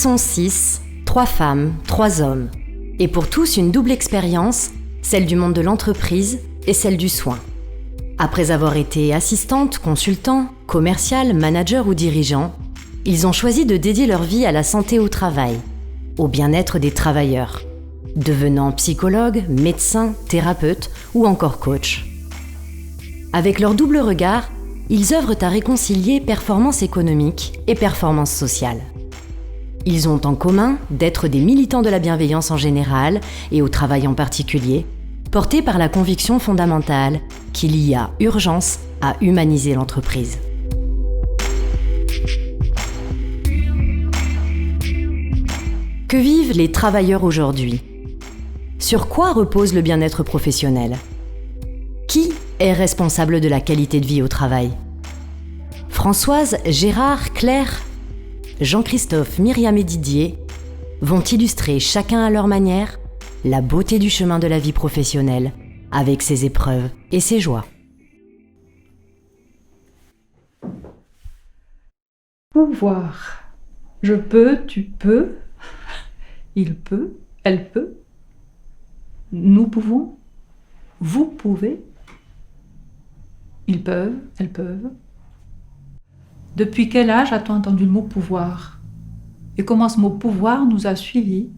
sont 6, 3 femmes, 3 hommes. Et pour tous, une double expérience, celle du monde de l'entreprise et celle du soin. Après avoir été assistante, consultant, commercial, manager ou dirigeant, ils ont choisi de dédier leur vie à la santé au travail, au bien-être des travailleurs, devenant psychologue, médecin, thérapeute ou encore coach. Avec leur double regard, ils œuvrent à réconcilier performance économique et performance sociale. Ils ont en commun d'être des militants de la bienveillance en général et au travail en particulier, portés par la conviction fondamentale qu'il y a urgence à humaniser l'entreprise. Que vivent les travailleurs aujourd'hui ? Sur quoi repose le bien-être professionnel ? Qui est responsable de la qualité de vie au travail ? Françoise, Gérard, Claire, Jean-Christophe, Myriam et Didier vont illustrer chacun à leur manière la beauté du chemin de la vie professionnelle avec ses épreuves et ses joies. Pouvoir. Je peux, tu peux, il peut, elle peut, nous pouvons, vous pouvez, ils peuvent, elles peuvent. Depuis quel âge a-t-on entendu le mot pouvoir ? Et comment ce mot pouvoir nous a suivis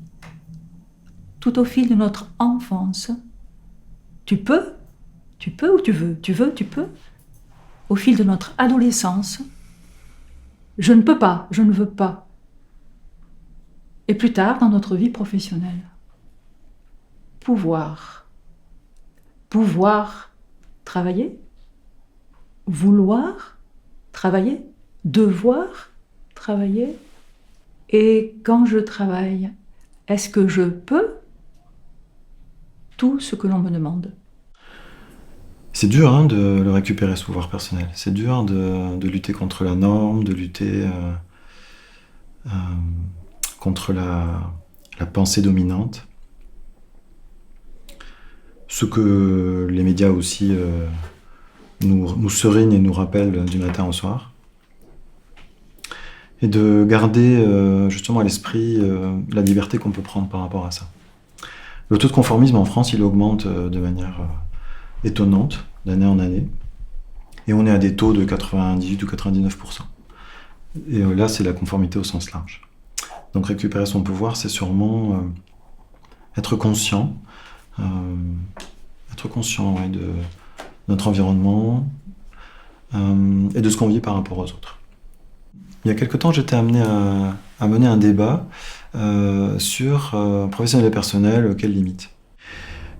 tout au fil de notre enfance ? Tu peux ou tu veux, tu peux. Au fil de notre adolescence, je ne peux pas, je ne veux pas. Et plus tard, dans notre vie professionnelle. Pouvoir. Pouvoir travailler. Vouloir travailler. Devoir travailler. Et quand je travaille, est-ce que je peux tout ce que l'on me demande ? C'est dur de le récupérer, ce pouvoir personnel. C'est dur de lutter contre la norme, de lutter contre la pensée dominante. Ce que les médias aussi nous serinent et nous rappellent du matin au soir. Et de garder justement à l'esprit la liberté qu'on peut prendre par rapport à ça. Le taux de conformisme en France, il augmente de manière étonnante d'année en année. Et on est à des taux de 98 ou 99%. Et là, c'est la conformité au sens large. Donc récupérer son pouvoir, c'est sûrement être conscient de notre environnement et de ce qu'on vit par rapport aux autres. Il y a quelque temps, j'étais amené à mener un débat sur professionnel et personnel, quelles limites.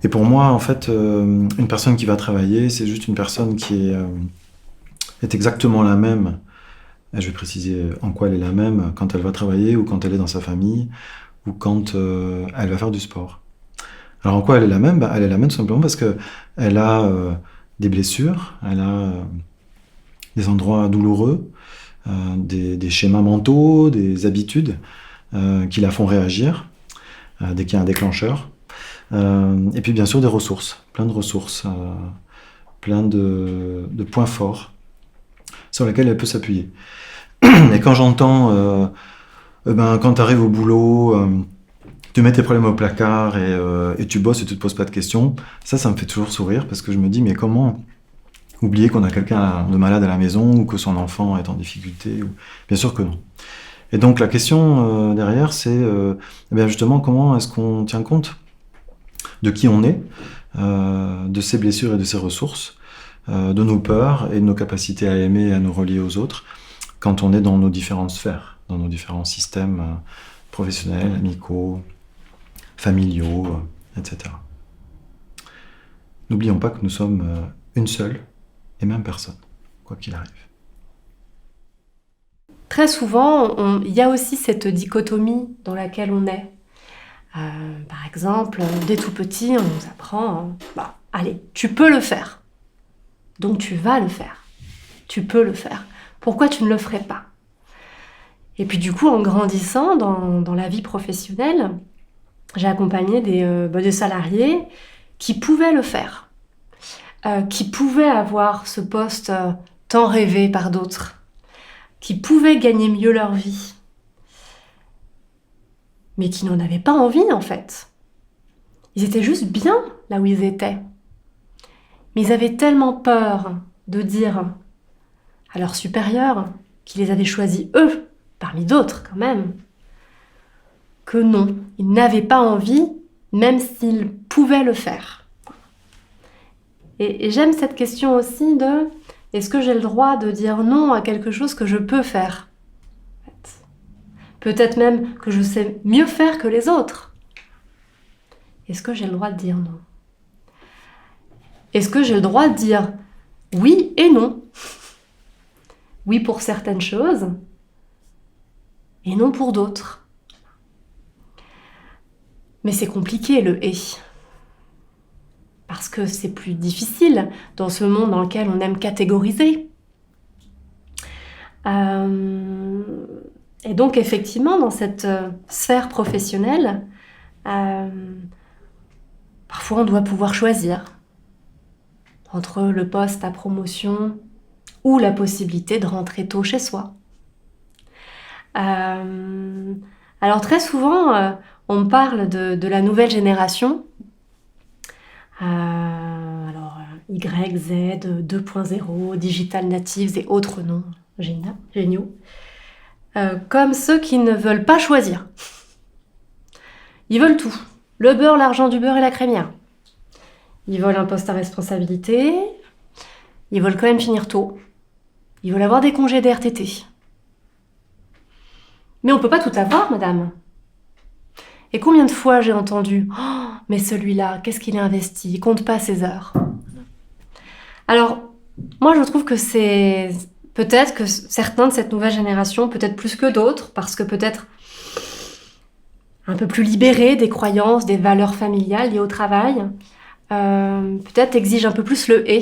Et pour moi, en fait, une personne qui va travailler, c'est juste une personne qui est exactement la même. Et je vais préciser en quoi elle est la même quand elle va travailler ou quand elle est dans sa famille ou quand elle va faire du sport. Alors en quoi elle est la même ? Elle est la même simplement parce qu'elle a des blessures, elle a des endroits douloureux, des schémas mentaux, des habitudes qui la font réagir dès qu'il y a un déclencheur. Et puis bien sûr des ressources, plein de ressources, plein de points forts sur lesquels elle peut s'appuyer. Et quand j'entends, quand tu arrives au boulot, tu mets tes problèmes au placard et tu bosses et tu te poses pas de questions, ça me fait toujours sourire parce que je me dis mais comment oublier qu'on a quelqu'un de malade à la maison ou que son enfant est en difficulté Bien sûr que non. Et donc la question derrière c'est justement comment est-ce qu'on tient compte de qui on est, de ses blessures et de ses ressources, de nos peurs et de nos capacités à aimer et à nous relier aux autres quand on est dans nos différentes sphères, dans nos différents systèmes professionnels, amicaux, familiaux, etc. N'oublions pas que nous sommes une seule et même personne, quoi qu'il arrive. Très souvent, il y a aussi cette dichotomie dans laquelle on est. Par exemple, dès tout petit, on nous apprend allez, tu peux le faire. Donc tu vas le faire. Tu peux le faire. Pourquoi tu ne le ferais pas ? Et puis du coup, en grandissant dans la vie professionnelle, j'ai accompagné des salariés qui pouvaient le faire, qui pouvaient avoir ce poste tant rêvé par d'autres, qui pouvaient gagner mieux leur vie. mais qui n'en avaient pas envie en fait. Ils étaient juste bien là où ils étaient. Mais ils avaient tellement peur de dire à leurs supérieurs qui les avaient choisis eux, parmi d'autres quand même, que non, ils n'avaient pas envie, même s'ils pouvaient le faire. Et j'aime cette question aussi de est-ce que j'ai le droit de dire non à quelque chose que je peux faire ? Peut-être même que je sais mieux faire que les autres. Est-ce que j'ai le droit de dire non ? Est-ce que j'ai le droit de dire oui et non ? Oui pour certaines choses et non pour d'autres. Mais c'est compliqué le « et ». Parce que c'est plus difficile dans ce monde dans lequel on aime catégoriser. Et donc effectivement, dans cette sphère professionnelle, parfois on doit pouvoir choisir entre le poste à promotion ou la possibilité de rentrer tôt chez soi. Alors très souvent, on me parle de la nouvelle génération. Y, Z, 2.0, Digital Natives et autres noms géniaux, comme ceux qui ne veulent pas choisir. Ils veulent tout. Le beurre, l'argent du beurre et la crémière. Ils veulent un poste à responsabilité. Ils veulent quand même finir tôt. Ils veulent avoir des congés des RTT. Mais on peut pas tout avoir, madame. Et combien de fois j'ai entendu « Oh, mais celui-là, qu'est-ce qu'il a investi ? Il compte pas ses heures. » Alors, moi je trouve que c'est... Peut-être que certains de cette nouvelle génération, peut-être plus que d'autres, parce que peut-être un peu plus libérés des croyances, des valeurs familiales liées au travail, peut-être exigent un peu plus le « et »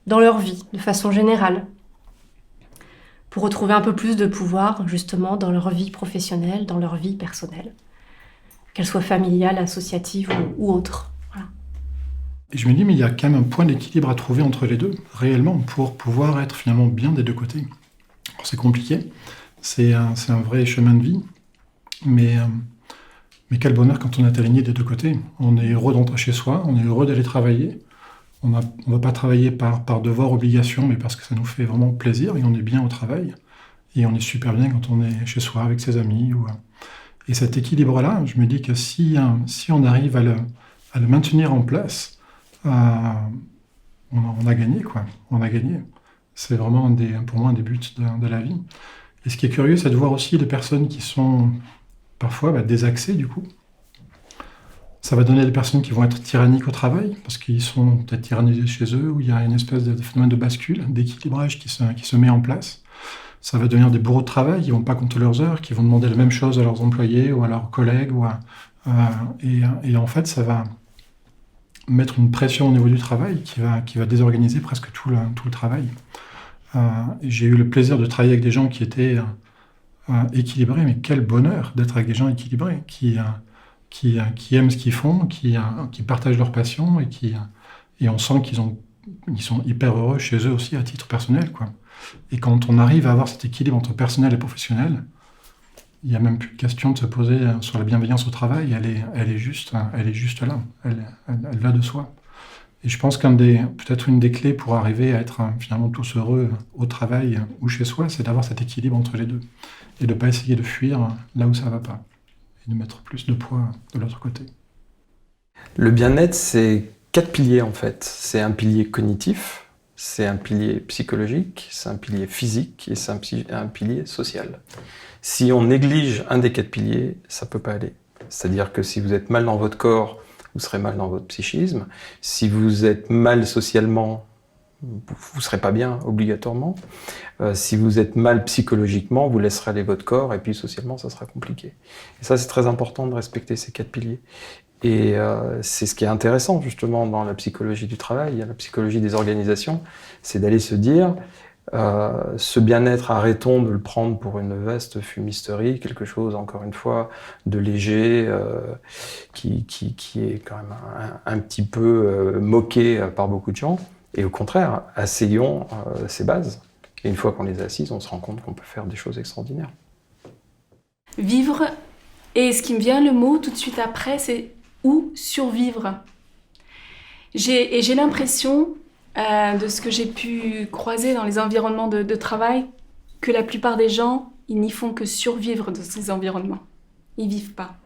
dans leur vie, de façon générale, pour retrouver un peu plus de pouvoir, justement, dans leur vie professionnelle, dans leur vie personnelle, qu'elle soit familiale, associative ou autre. Voilà. Et je me dis, mais il y a quand même un point d'équilibre à trouver entre les deux, réellement, pour pouvoir être finalement bien des deux côtés. Alors, c'est compliqué, c'est un vrai chemin de vie, mais quel bonheur quand on est aligné des deux côtés. On est heureux d'entrer chez soi, on est heureux d'aller travailler. On ne va pas travailler par devoir, obligation, mais parce que ça nous fait vraiment plaisir et on est bien au travail. Et on est super bien quand on est chez soi avec ses amis. Et cet équilibre-là, je me dis que si on arrive à le maintenir en place, on a gagné, quoi. On a gagné. C'est vraiment, pour moi, un des buts de la vie. Et ce qui est curieux, c'est de voir aussi les personnes qui sont parfois désaxées, du coup. Ça va donner des personnes qui vont être tyranniques au travail, parce qu'ils sont peut-être tyrannisés chez eux, où il y a une espèce de phénomène de bascule, d'équilibrage qui se met en place. Ça va devenir des bourreaux de travail, qui ne vont pas compter leurs heures, qui vont demander la même chose à leurs employés ou à leurs collègues. Et en fait, ça va mettre une pression au niveau du travail qui va désorganiser presque tout le travail. Et j'ai eu le plaisir de travailler avec des gens qui étaient équilibrés, mais quel bonheur d'être avec des gens équilibrés, qui aiment ce qu'ils font, qui partagent leur passion et on sent qu'ils sont hyper heureux chez eux aussi à titre personnel, quoi. Et quand on arrive à avoir cet équilibre entre personnel et professionnel, il n'y a même plus de question de se poser sur la bienveillance au travail, elle est juste là, elle va de soi. Et je pense peut-être une des clés pour arriver à être finalement tous heureux au travail ou chez soi, c'est d'avoir cet équilibre entre les deux et de ne pas essayer de fuir là où ça ne va pas. Et de mettre plus de poids de l'autre côté. Le bien-être, c'est 4 piliers en fait. C'est un pilier cognitif, c'est un pilier psychologique, c'est un pilier physique et c'est un pilier social. Si on néglige un des 4 piliers, ça ne peut pas aller. C'est-à-dire que si vous êtes mal dans votre corps, vous serez mal dans votre psychisme. Si vous êtes mal socialement, vous ne serez pas bien obligatoirement. Si vous êtes mal psychologiquement, vous laisserez aller votre corps et puis socialement, ça sera compliqué. Et ça, c'est très important de respecter ces 4 piliers. Et c'est ce qui est intéressant justement dans la psychologie du travail, la psychologie des organisations, c'est d'aller se dire ce bien-être, arrêtons de le prendre pour une vaste fumisterie, quelque chose, encore une fois, de léger, qui est quand même un petit peu moqué par beaucoup de gens. Et au contraire, asseyons ces bases. Et une fois qu'on les a assises, on se rend compte qu'on peut faire des choses extraordinaires. Vivre Et ce qui me vient, le mot tout de suite après, c'est ou survivre. J'ai l'impression, de ce que j'ai pu croiser dans les environnements de travail, que la plupart des gens, ils n'y font que survivre dans ces environnements. Ils vivent pas.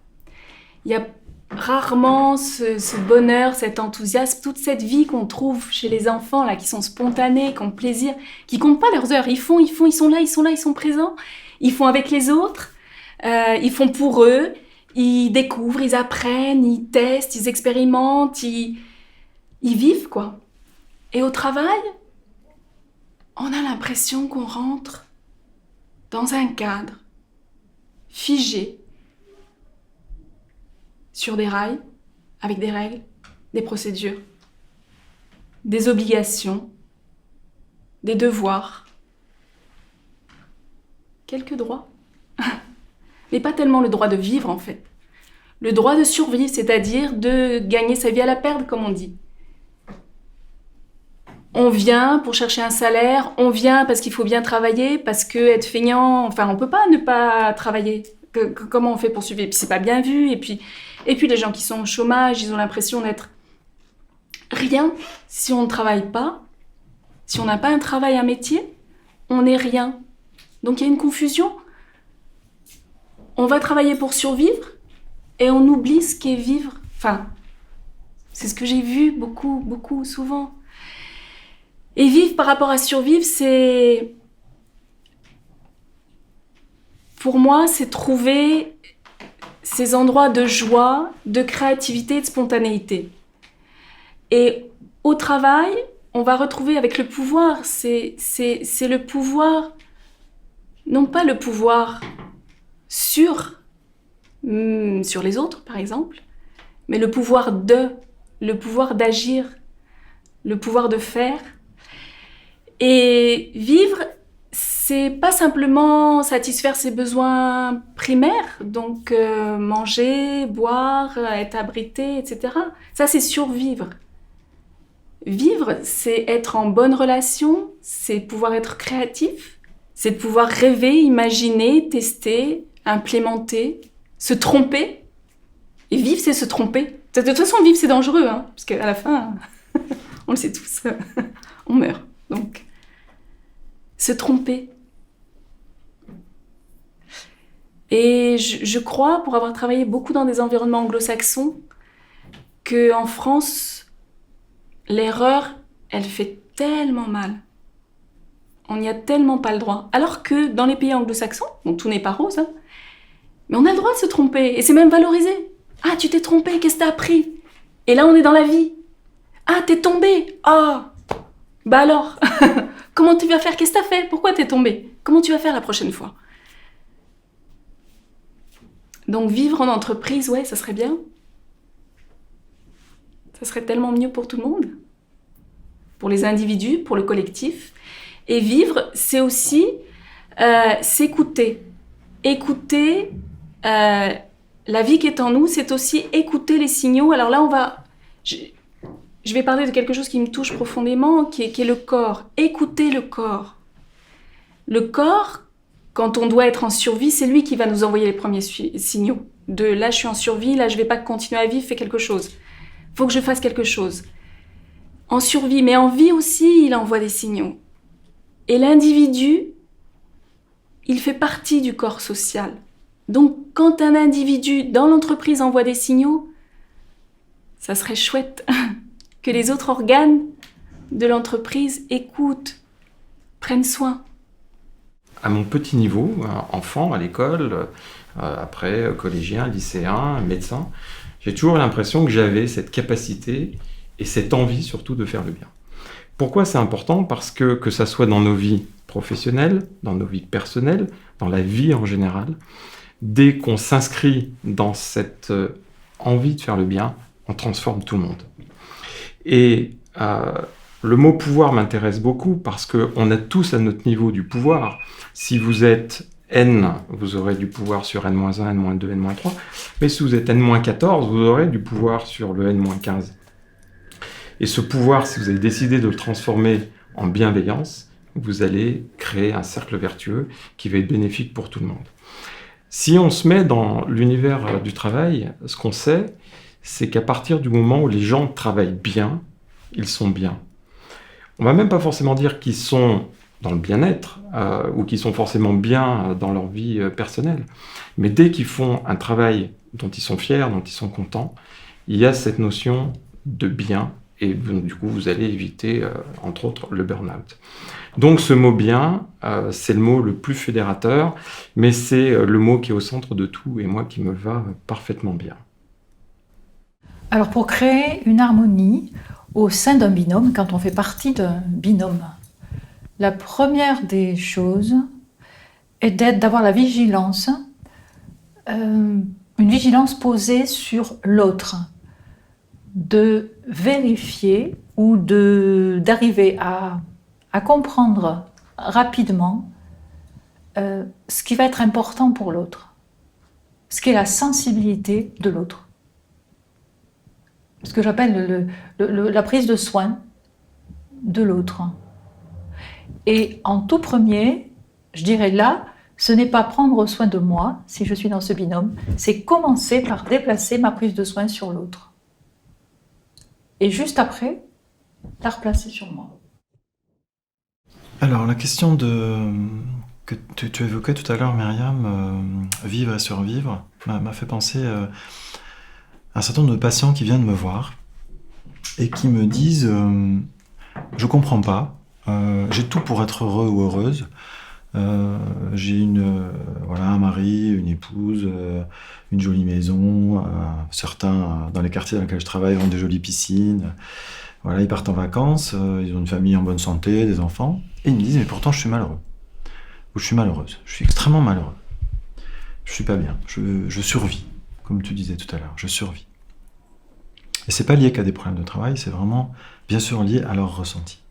Il y a rarement ce bonheur, cet enthousiasme, toute cette vie qu'on trouve chez les enfants, là, qui sont spontanés, qui ont plaisir, qui comptent pas leurs heures. Ils sont là, ils sont présents. Ils font avec les autres. Ils font pour eux, ils découvrent, ils apprennent, ils testent, ils expérimentent, ils vivent, quoi. Et au travail, on a l'impression qu'on rentre dans un cadre figé, sur des rails, avec des règles, des procédures, des obligations, des devoirs, quelques droits. Mais pas tellement le droit de vivre, en fait. Le droit de survivre, c'est-à-dire de gagner sa vie à la perte, comme on dit. On vient pour chercher un salaire, on vient parce qu'il faut bien travailler, parce que être feignant, enfin, on peut pas ne pas travailler. Comment on fait pour survivre? C'est pas bien vu, et puis les gens qui sont au chômage, ils ont l'impression d'être rien. Si on ne travaille pas, si on n'a pas un travail, un métier, on n'est rien. Donc il y a une confusion. On va travailler pour survivre et on oublie ce qu'est vivre. Enfin, c'est ce que j'ai vu beaucoup, souvent. Et vivre par rapport à survivre, c'est... Pour moi, c'est trouver ces endroits de joie, de créativité et de spontanéité. Et au travail, on va retrouver avec le pouvoir, c'est le pouvoir, non pas le pouvoir sur les autres, par exemple, mais le pouvoir d'agir, le pouvoir de faire. Et vivre, c'est pas simplement satisfaire ses besoins primaires, donc manger, boire, être abrité, etc. Ça, c'est survivre. Vivre, c'est être en bonne relation, c'est pouvoir être créatif, c'est de pouvoir rêver, imaginer, tester, implémenter, se tromper. Et vivre, c'est se tromper. De toute façon, vivre, c'est dangereux, hein, parce qu'à la fin, on le sait tous, on meurt. Donc, se tromper. Et je crois, pour avoir travaillé beaucoup dans des environnements anglo-saxons, qu'en France, l'erreur, elle fait tellement mal. On n'y a tellement pas le droit. Alors que dans les pays anglo-saxons, bon, tout n'est pas rose, hein, mais on a le droit de se tromper. Et c'est même valorisé. Ah, tu t'es trompé, qu'est-ce que t'as appris? Et là, on est dans la vie. Ah, t'es tombé. Ah, bah alors, comment tu vas faire? Qu'est-ce que t'as fait? Pourquoi t'es tombé? Comment tu vas faire la prochaine fois? Donc vivre en entreprise, ouais, ça serait bien. Ça serait tellement mieux pour tout le monde. Pour les individus, pour le collectif. Et vivre, c'est aussi s'écouter. Écouter la vie qui est en nous, c'est aussi écouter les signaux. Alors là, je vais parler de quelque chose qui me touche profondément, qui est le corps. Écouter le corps. Le corps, quand on doit être en survie, c'est lui qui va nous envoyer les premiers signaux. De là, je suis en survie, là, je ne vais pas continuer à vivre, fais quelque chose. Il faut que je fasse quelque chose. En survie, mais en vie aussi, il envoie des signaux. Et l'individu, il fait partie du corps social. Donc, quand un individu dans l'entreprise envoie des signaux, ça serait chouette que les autres organes de l'entreprise écoutent, prennent soin. À mon petit niveau, enfant à l'école, après collégien, lycéen, médecin, j'ai toujours l'impression que j'avais cette capacité et cette envie surtout de faire le bien. Pourquoi c'est important? Parce que ça soit dans nos vies professionnelles, dans nos vies personnelles, dans la vie en général, dès qu'on s'inscrit dans cette envie de faire le bien, on transforme tout le monde. Et le mot pouvoir m'intéresse beaucoup parce qu'on a tous à notre niveau du pouvoir. Si vous êtes N, vous aurez du pouvoir sur N-1, N-2, N-3. Mais si vous êtes N-14, vous aurez du pouvoir sur le N-15. Et ce pouvoir, si vous avez décidé de le transformer en bienveillance, vous allez créer un cercle vertueux qui va être bénéfique pour tout le monde. Si on se met dans l'univers du travail, ce qu'on sait, c'est qu'à partir du moment où les gens travaillent bien, ils sont bien. On va même pas forcément dire qu'ils sont dans le bien-être ou qu'ils sont forcément bien dans leur vie personnelle. Mais dès qu'ils font un travail dont ils sont fiers, dont ils sont contents, il y a cette notion de bien et du coup vous allez éviter entre autres le burn-out. Donc ce mot bien, c'est le mot le plus fédérateur, mais c'est le mot qui est au centre de tout et moi qui me va parfaitement bien. Alors pour créer une harmonie au sein d'un binôme, quand on fait partie d'un binôme, la première des choses est d'avoir la vigilance, une vigilance posée sur l'autre, de vérifier ou d'arriver à comprendre rapidement ce qui va être important pour l'autre, ce qui est la sensibilité de l'autre. Ce que j'appelle la prise de soin de l'autre. Et en tout premier, je dirais là, ce n'est pas prendre soin de moi, si je suis dans ce binôme, c'est commencer par déplacer ma prise de soin sur l'autre. Et juste après, la replacer sur moi. Alors, la question que tu évoquais tout à l'heure, Myriam, vivre et survivre, m'a fait penser à un certain nombre de patients qui viennent me voir et qui me disent je comprends pas, j'ai tout pour être heureux ou heureuse, j'ai un mari, une épouse, une jolie maison, certains dans les quartiers dans lesquels je travaille ont des jolies piscines, voilà, ils partent en vacances, ils ont une famille en bonne santé, des enfants, et ils me disent mais pourtant je suis malheureux, ou je suis malheureuse, je suis extrêmement malheureux, je suis pas bien, je survis. Comme tu disais tout à l'heure, je survis. Et c'est pas lié qu'à des problèmes de travail, c'est vraiment, bien sûr, lié à leur ressenti.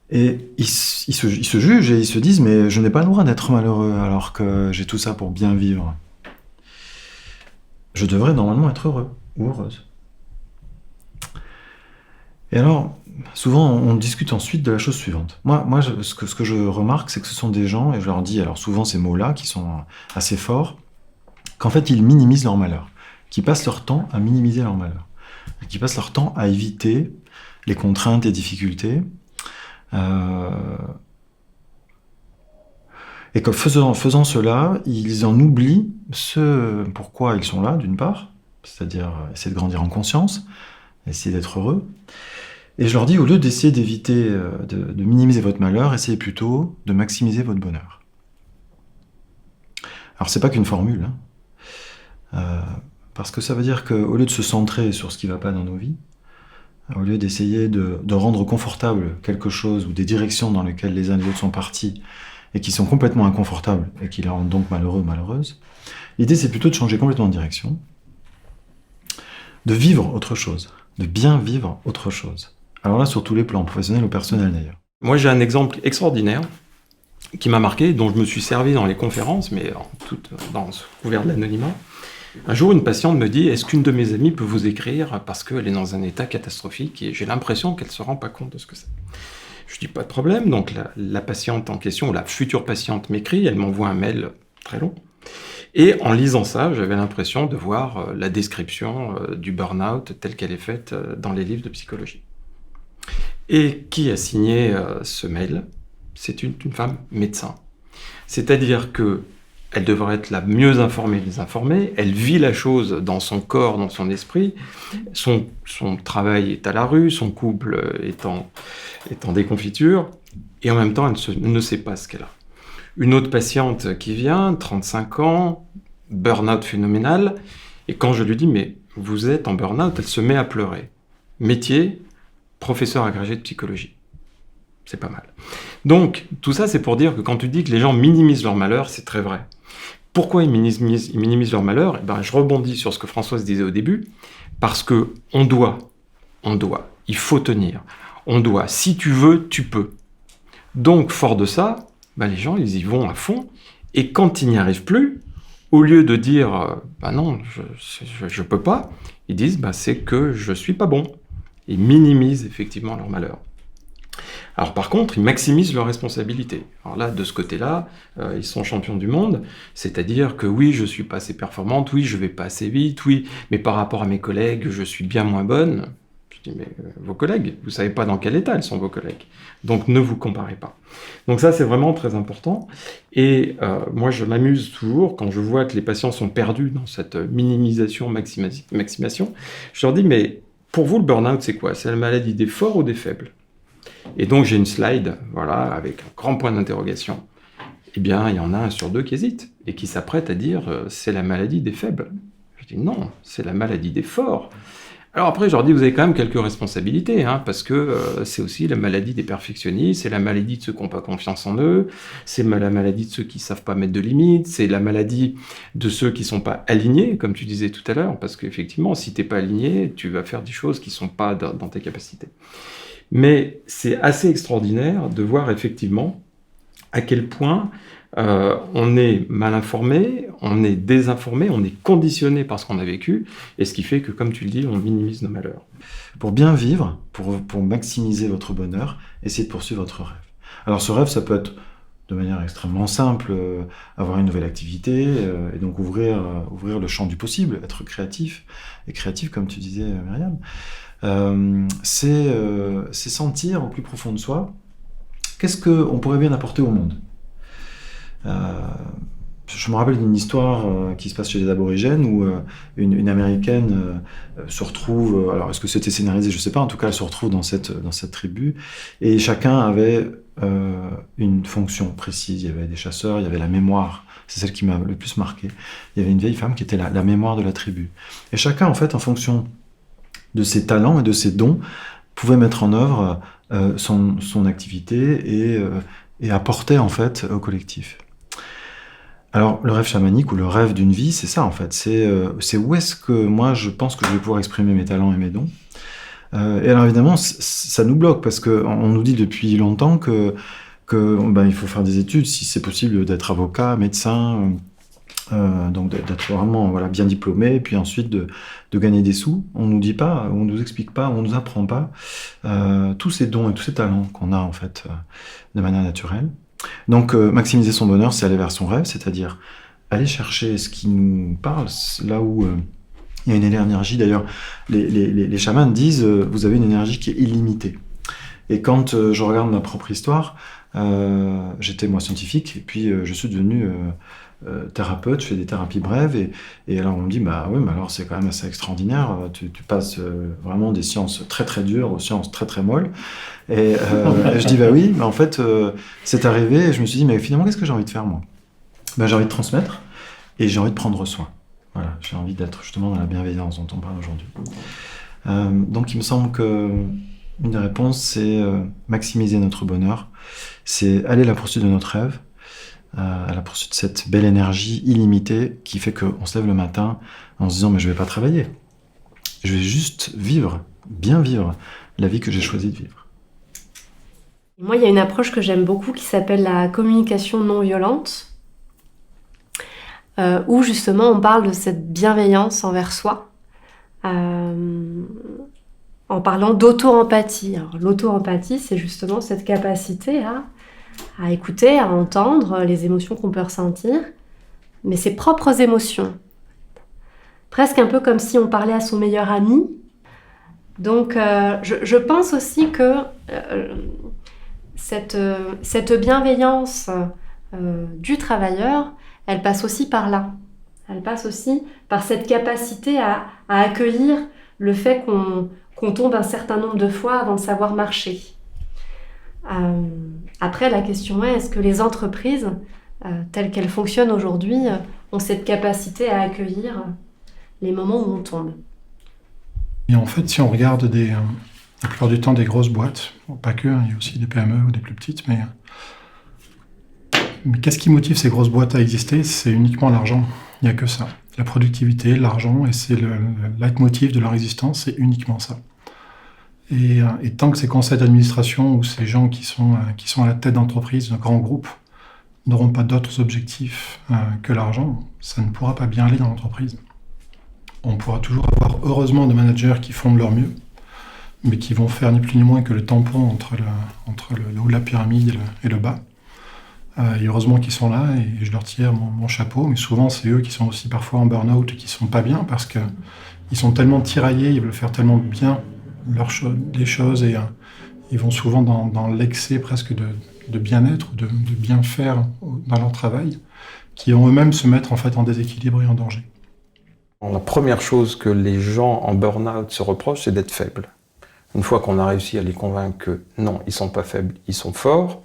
Et ils se jugent et ils se disent, mais je n'ai pas le droit d'être malheureux alors que j'ai tout ça pour bien vivre. Je devrais normalement être heureux ou heureuse. Et alors, souvent, on discute ensuite de la chose suivante. Moi ce que je remarque, c'est que ce sont des gens, et je leur dis, alors souvent ces mots-là, qui sont assez forts, qu'en fait, ils minimisent leur malheur, qui passent leur temps à minimiser leur malheur, qui passent leur temps à éviter les contraintes et difficultés, et qu'en faisant cela, ils en oublient ce pourquoi ils sont là, d'une part, c'est-à-dire essayer de grandir en conscience, essayer d'être heureux, et je leur dis, au lieu d'essayer d'éviter, de minimiser votre malheur, essayez plutôt de maximiser votre bonheur. Alors c'est pas qu'une formule, hein. Parce que ça veut dire qu'au lieu de se centrer sur ce qui ne va pas dans nos vies, au lieu d'essayer de rendre confortable quelque chose ou des directions dans lesquelles les uns et les autres sont partis et qui sont complètement inconfortables et qui les rendent donc malheureux ou malheureuses, l'idée c'est plutôt de changer complètement de direction, de vivre autre chose, de bien vivre autre chose. Alors là, sur tous les plans, professionnels ou personnels d'ailleurs. Moi j'ai un exemple extraordinaire qui m'a marqué, dont je me suis servi dans les conférences, mais dans ce couvert de l'anonymat. Un jour, une patiente me dit « Est-ce qu'une de mes amies peut vous écrire parce qu'elle est dans un état catastrophique et j'ai l'impression qu'elle ne se rend pas compte de ce que c'est ?» Je dis « Pas de problème ». Donc la patiente en question, ou la future patiente m'écrit, elle m'envoie un mail très long. Et en lisant ça, j'avais l'impression de voir la description du burn-out telle qu'elle est faite dans les livres de psychologie. Et qui a signé ce mail ? C'est une femme médecin. C'est-à-dire que elle devrait être la mieux informée des informés, elle vit la chose dans son corps, dans son esprit, son travail est à la rue, son couple est en déconfiture, et en même temps, elle ne sait pas ce qu'elle a. Une autre patiente qui vient, 35 ans, burn-out phénoménal, et quand je lui dis « mais vous êtes en burn-out », elle se met à pleurer. Métier, professeur agrégé de psychologie. C'est pas mal. Donc, tout ça, c'est pour dire que quand tu dis que les gens minimisent leur malheur, c'est très vrai. Pourquoi ils minimisent leur malheur ? Je rebondis sur ce que Françoise disait au début, parce que on doit, il faut tenir, on doit, si tu veux, tu peux. Donc, fort de ça, les gens, ils y vont à fond, et quand ils n'y arrivent plus, au lieu de dire non, je peux pas, ils disent c'est que je suis pas bon. Ils minimisent effectivement leur malheur. Alors par contre, ils maximisent leurs responsabilités. Alors là, de ce côté-là, ils sont champions du monde, c'est-à-dire que oui, je suis pas assez performante, oui, je vais pas assez vite, oui, mais par rapport à mes collègues, je suis bien moins bonne. Je dis, mais vos collègues, vous savez pas dans quel état elles sont vos collègues. Donc ne vous comparez pas. Donc ça, c'est vraiment très important. Et moi, je m'amuse toujours quand je vois que les patients sont perdus dans cette minimisation, maximation. Je leur dis, mais pour vous, le burn-out, c'est quoi? C'est la maladie des forts ou des faibles? Et donc, j'ai une slide, voilà, avec un grand point d'interrogation. Eh bien, il y en a 1 sur 2 qui hésite et qui s'apprête à dire c'est la maladie des faibles. Je dis non, c'est la maladie des forts. Alors après, je leur dis, vous avez quand même quelques responsabilités, hein, parce que c'est aussi la maladie des perfectionnistes, c'est la maladie de ceux qui n'ont pas confiance en eux, c'est la maladie de ceux qui ne savent pas mettre de limites, c'est la maladie de ceux qui ne sont pas alignés, comme tu disais tout à l'heure, parce qu'effectivement, si tu n'es pas aligné, tu vas faire des choses qui ne sont pas dans tes capacités. Mais c'est assez extraordinaire de voir effectivement à quel point on est mal informé, on est désinformé, on est conditionné par ce qu'on a vécu, et ce qui fait que, comme tu le dis, on minimise nos malheurs. Pour bien vivre, pour maximiser votre bonheur, essayez de poursuivre votre rêve. Alors ce rêve, ça peut être de manière extrêmement simple, avoir une nouvelle activité, et donc ouvrir le champ du possible, être créatif, et créatif comme tu disais Myriam. C'est sentir au plus profond de soi qu'est-ce qu'on pourrait bien apporter au monde. Je me rappelle d'une histoire qui se passe chez les aborigènes où une américaine se retrouve, alors est-ce que c'était scénarisé, je ne sais pas, en tout cas elle se retrouve dans cette tribu et chacun avait une fonction précise. Il y avait des chasseurs, il y avait la mémoire, c'est celle qui m'a le plus marqué. Il y avait une vieille femme qui était la mémoire de la tribu. Et chacun, en fait, en fonction de ses talents et de ses dons, pouvait mettre en œuvre son activité et apporter en fait au collectif. Alors le rêve chamanique ou le rêve d'une vie, c'est ça en fait, c'est où est-ce que moi je pense que je vais pouvoir exprimer mes talents et mes dons. Et alors évidemment ça nous bloque parce qu'on nous dit depuis longtemps que il faut faire des études, si c'est possible d'être avocat, médecin, donc d'être vraiment bien diplômé, et puis ensuite de gagner des sous. On nous dit pas, on nous explique pas, on nous apprend pas tous ces dons et tous ces talents qu'on a en fait de manière naturelle. Donc maximiser son bonheur, c'est aller vers son rêve, c'est-à-dire aller chercher ce qui nous parle, là où il y a une énergie. D'ailleurs, les chamans disent vous avez une énergie qui est illimitée. Et quand je regarde ma propre histoire, j'étais moi scientifique, et puis je suis devenu thérapeute, je fais des thérapies brèves, et alors on me dit bah oui, mais alors c'est quand même assez extraordinaire, tu passes vraiment des sciences très très dures aux sciences très très molles, et je dis bah oui, mais en fait c'est arrivé, et je me suis dit mais finalement qu'est-ce que j'ai envie de faire moi? J'ai envie de transmettre, et j'ai envie de prendre soin. Voilà, j'ai envie d'être justement dans la bienveillance dont on parle aujourd'hui. Donc il me semble que une des réponses, c'est maximiser notre bonheur, c'est aller à la poursuite de notre rêve, à la poursuite de cette belle énergie illimitée qui fait qu'on se lève le matin en se disant mais je vais pas travailler, je vais juste vivre, bien vivre la vie que j'ai choisi de vivre. Moi, il y a une approche que j'aime beaucoup qui s'appelle la communication non violente, où justement on parle de cette bienveillance envers soi, en parlant d'auto-empathie. Alors, l'auto-empathie, c'est justement cette capacité à écouter, à entendre les émotions qu'on peut ressentir, mais ses propres émotions. Presque un peu comme si on parlait à son meilleur ami. Donc, je pense aussi que cette bienveillance du travailleur, elle passe aussi par là. Elle passe aussi par cette capacité à accueillir le fait qu'on tombe un certain nombre de fois avant de savoir marcher. Après, la question est-ce que les entreprises, telles qu'elles fonctionnent aujourd'hui, ont cette capacité à accueillir les moments où on tombe? Et en fait, si on regarde la plupart du temps des grosses boîtes, pas que, il y a aussi des PME ou des plus petites, mais qu'est-ce qui motive ces grosses boîtes à exister? C'est uniquement l'argent. Il n'y a que ça. La productivité, l'argent, et c'est le leitmotiv de leur existence, c'est uniquement ça. Et tant que ces conseils d'administration ou ces gens qui sont à la tête d'entreprises, de grands groupes, n'auront pas d'autres objectifs que l'argent, ça ne pourra pas bien aller dans l'entreprise. On pourra toujours avoir, heureusement, des managers qui font de leur mieux, mais qui vont faire ni plus ni moins que le tampon entre le haut de la pyramide et le bas. Et heureusement qu'ils sont là, et je leur tire mon chapeau, mais souvent c'est eux qui sont aussi parfois en burn-out et qui sont pas bien, parce qu'ils sont tellement tiraillés, ils veulent faire tellement bien les choses, et ils vont souvent dans l'excès presque de bien-être, de bien faire dans leur travail, qui vont eux-mêmes se mettre en fait en déséquilibre et en danger. La première chose que les gens en burn-out se reprochent, c'est d'être faibles. Une fois qu'on a réussi à les convaincre que non, ils sont pas faibles, ils sont forts,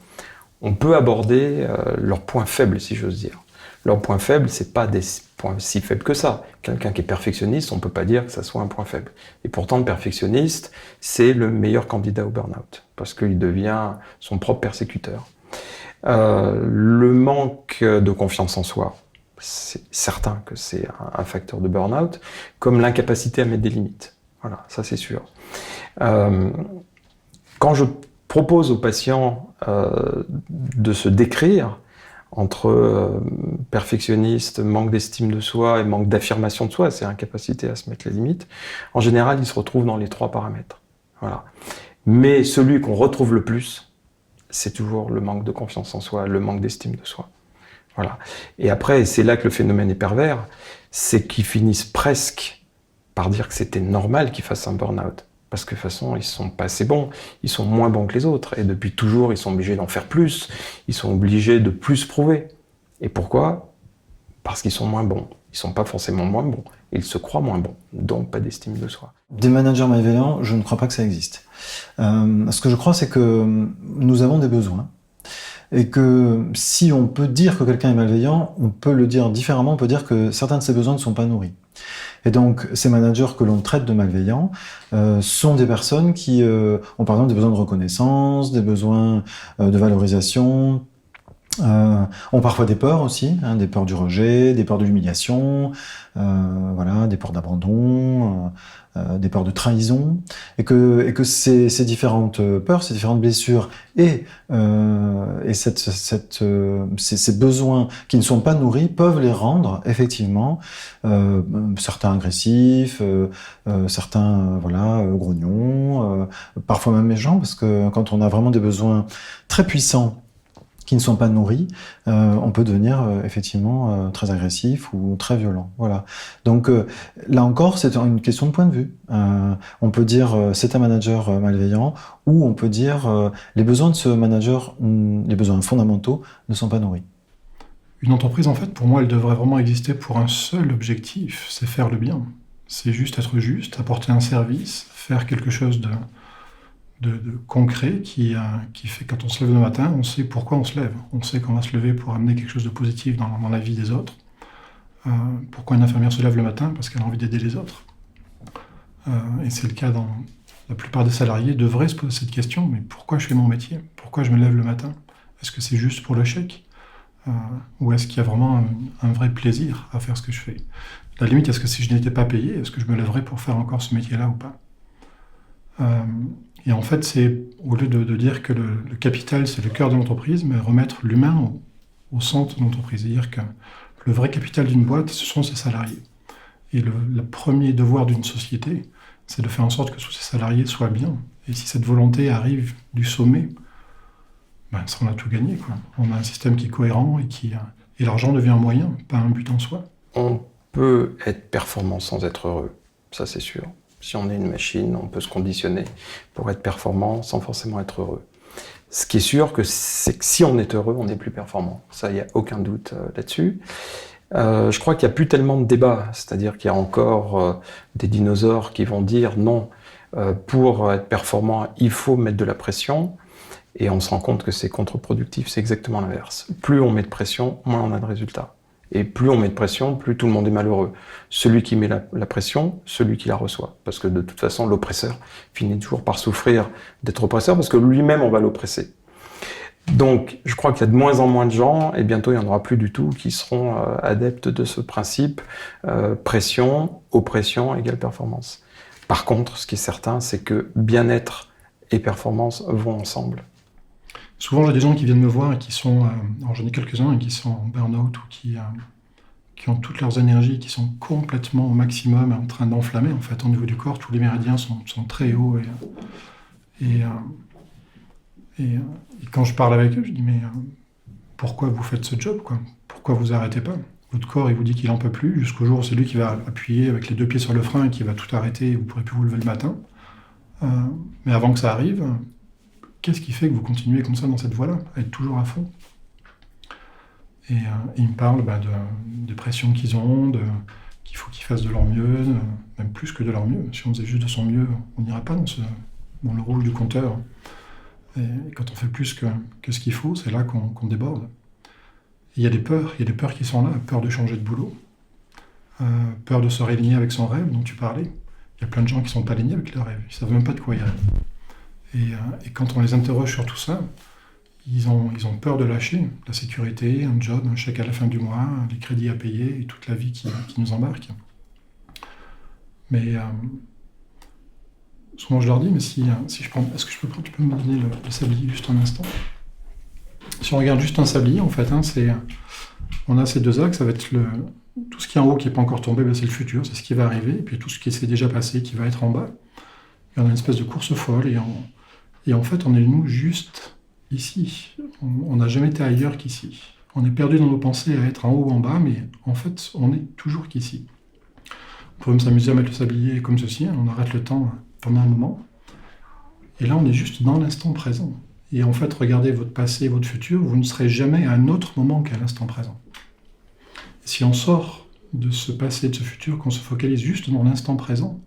on peut aborder leurs points faibles, si j'ose dire. Leurs points faibles, c'est pas des points si faibles que ça. Quelqu'un qui est perfectionniste, on peut pas dire que ça soit un point faible. Et pourtant, le perfectionniste, c'est le meilleur candidat au burn-out, parce qu'il devient son propre persécuteur. Le manque de confiance en soi, c'est certain que c'est un facteur de burn-out, comme l'incapacité à mettre des limites. Voilà, ça c'est sûr. Quand je propose aux patients de se décrire entre perfectionniste, manque d'estime de soi et manque d'affirmation de soi, c'est incapacité à se mettre les limites, en général, ils se retrouvent dans les 3 paramètres. Voilà. Mais celui qu'on retrouve le plus, c'est toujours le manque de confiance en soi, le manque d'estime de soi. Voilà. Et après, c'est là que le phénomène est pervers, c'est qu'ils finissent presque par dire que c'était normal qu'ils fassent un burn-out. Parce que de toute façon, ils sont pas assez bons, ils sont moins bons que les autres. Et depuis toujours, ils sont obligés d'en faire plus, ils sont obligés de plus prouver. Et pourquoi ? Parce qu'ils sont moins bons. Ils sont pas forcément moins bons, ils se croient moins bons, donc pas d'estime de soi. Des managers malveillants, je ne crois pas que ça existe. Ce que je crois, c'est que nous avons des besoins. Et que si on peut dire que quelqu'un est malveillant, on peut le dire différemment, on peut dire que certains de ses besoins ne sont pas nourris. Et donc, ces managers que l'on traite de malveillants sont des personnes qui ont par exemple des besoins de reconnaissance, des besoins de valorisation, ont parfois des peurs aussi, hein, des peurs du rejet, des peurs de l'humiliation, voilà, des peurs d'abandon, des peurs de trahison, et que ces différentes peurs, ces différentes blessures et ces besoins qui ne sont pas nourris peuvent les rendre effectivement certains agressifs, certains voilà grognons, parfois même méchants, parce que quand on a vraiment des besoins très puissants qui ne sont pas nourris, on peut devenir effectivement très agressif ou très violent. Voilà. Donc là encore, c'est une question de point de vue. On peut dire c'est un manager malveillant, ou on peut dire les besoins de ce manager, les besoins fondamentaux, ne sont pas nourris. Une entreprise, en fait, pour moi, elle devrait vraiment exister pour un seul objectif, c'est faire le bien. C'est juste être juste, apporter un service, faire quelque chose de concret qui fait que quand on se lève le matin, on sait pourquoi on se lève. On sait qu'on va se lever pour amener quelque chose de positif dans la vie des autres. Pourquoi une infirmière se lève le matin ? Parce qu'elle a envie d'aider les autres. Et c'est le cas dans la plupart des salariés devraient se poser cette question, mais pourquoi je fais mon métier ? Pourquoi je me lève le matin ? Est-ce que c'est juste pour le chèque ? Ou est-ce qu'il y a vraiment un vrai plaisir à faire ce que je fais ? À la limite, est-ce que si je n'étais pas payé, est-ce que je me lèverais pour faire encore ce métier-là ou pas ? Et en fait, c'est au lieu de dire que le capital, c'est le cœur de l'entreprise, mais remettre l'humain au centre de l'entreprise. C'est-à-dire que le vrai capital d'une boîte, ce sont ses salariés. Et le premier devoir d'une société, c'est de faire en sorte que tous ses salariés soient bien. Et si cette volonté arrive du sommet, ça, on a tout gagné, quoi. On a un système qui est cohérent et l'argent devient un moyen, pas un but en soi. On peut être performant sans être heureux, ça c'est sûr. Si on est une machine, on peut se conditionner pour être performant sans forcément être heureux. Ce qui est sûr, c'est que si on est heureux, on est plus performant. Ça, il n'y a aucun doute là-dessus. Je crois qu'il n'y a plus tellement de débats. C'est-à-dire qu'il y a encore des dinosaures qui vont dire non, pour être performant, il faut mettre de la pression. Et on se rend compte que c'est contre-productif, c'est exactement l'inverse. Plus on met de pression, moins on a de résultats. Et plus on met de pression, plus tout le monde est malheureux. Celui qui met la pression, celui qui la reçoit. Parce que de toute façon, l'oppresseur finit toujours par souffrir d'être oppresseur, parce que lui-même, on va l'oppresser. Donc, je crois qu'il y a de moins en moins de gens, et bientôt il n'y en aura plus du tout, qui seront adeptes de ce principe pression, oppression égale performance. Par contre, ce qui est certain, c'est que bien-être et performance vont ensemble. Souvent, j'ai des gens qui viennent me voir et qui sont, alors j'en ai quelques-uns, et qui sont en burn-out ou qui qui ont toutes leurs énergies, qui sont complètement au maximum, en train d'enflammer. En fait, au niveau du corps, tous les méridiens sont très hauts. Et quand je parle avec eux, je dis, mais pourquoi vous faites ce job, quoi? Pourquoi vous arrêtez pas? Votre corps, il vous dit qu'il n'en peut plus, jusqu'au jour où c'est lui qui va appuyer avec les 2 pieds sur le frein et qui va tout arrêter et vous ne pourrez plus vous lever le matin. Mais avant que ça arrive, qu'est-ce qui fait que vous continuez comme ça dans cette voie-là, à être toujours à fond? Et ils me parlent de pression qu'ils ont, qu'il faut qu'ils fassent de leur mieux, même plus que de leur mieux. Si on faisait juste de son mieux, on n'irait pas dans le rouge du compteur. Et quand on fait plus que ce qu'il faut, c'est là qu'on déborde. Il y a des peurs qui sont là, peur de changer de boulot, peur de se réaligner avec son rêve dont tu parlais. Il y a plein de gens qui ne sont pas alignés avec leur rêve, ils ne savent même pas de quoi ils rêvent. Et quand on les interroge sur tout ça, ils ont peur de lâcher la sécurité, un job, un chèque à la fin du mois, les crédits à payer et toute la vie qui nous embarque. Mais souvent je leur dis, mais si je prends, est-ce que tu peux me donner le sablier juste un instant? Si on regarde juste un sablier, en fait, on a ces 2 axes, ça va être tout ce qui est en haut qui n'est pas encore tombé, c'est le futur, c'est ce qui va arriver, et puis tout ce qui s'est déjà passé qui va être en bas. Et on a une espèce de course folle, et en fait, on est nous juste ici. On n'a jamais été ailleurs qu'ici. On est perdu dans nos pensées à être en haut ou en bas, mais en fait, on est toujours qu'ici. On peut même s'amuser à mettre le sablier comme ceci, on arrête le temps pendant un moment, et là, on est juste dans l'instant présent. Et en fait, regardez votre passé et votre futur, vous ne serez jamais à un autre moment qu'à l'instant présent. Et si on sort de ce passé et de ce futur, qu'on se focalise juste dans l'instant présent,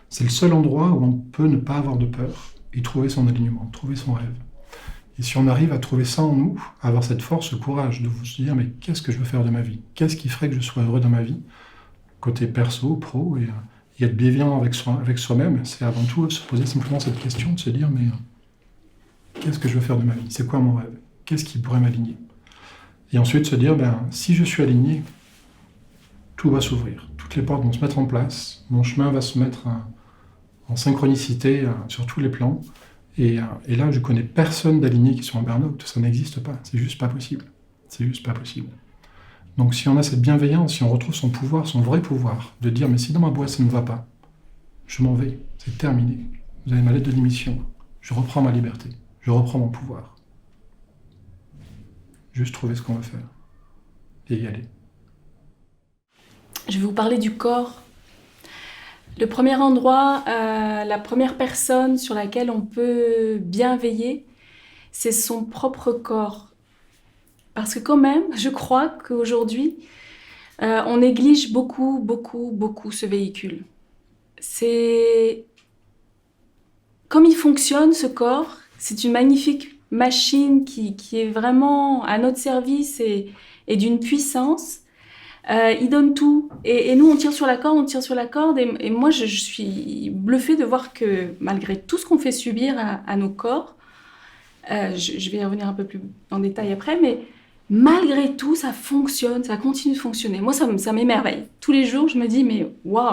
c'est le seul endroit où on peut ne pas avoir de peur et trouver son alignement, trouver son rêve. Et si on arrive à trouver ça en nous, à avoir cette force, ce courage de vous dire, mais qu'est-ce que je veux faire de ma vie? Qu'est-ce qui ferait que je sois heureux dans ma vie? Côté perso, pro, et être bienveillant avec soi-même, c'est avant tout se poser simplement cette question, de se dire, mais qu'est-ce que je veux faire de ma vie? C'est quoi mon rêve? Qu'est-ce qui pourrait m'aligner? Et ensuite se dire, si je suis aligné, tout va s'ouvrir. Toutes les portes vont se mettre en place, mon chemin va se mettre en synchronicité sur tous les plans. Et là, je connais personne d'aligné qui soit en burn-out. Ça n'existe pas. C'est juste pas possible. C'est juste pas possible. Donc si on a cette bienveillance, si on retrouve son pouvoir, son vrai pouvoir, de dire, mais si dans ma boîte ça ne va pas, je m'en vais. C'est terminé. Vous avez ma lettre de démission. Je reprends ma liberté. Je reprends mon pouvoir. Juste trouver ce qu'on veut faire. Et y aller. Je vais vous parler du corps. Le premier endroit, la première personne sur laquelle on peut bien veiller, c'est son propre corps. Parce que quand même, je crois qu'aujourd'hui, on néglige beaucoup ce véhicule. C'est... Comme il fonctionne, ce corps, c'est une magnifique machine qui est vraiment à notre service et d'une puissance. Il donne tout. Et nous, on tire sur la corde, et moi, je suis bluffée de voir que malgré tout ce qu'on fait subir à nos corps, je vais y revenir un peu plus en détail après, mais malgré tout, ça fonctionne, ça continue de fonctionner. Moi, ça m'émerveille. Tous les jours, je me dis, mais waouh,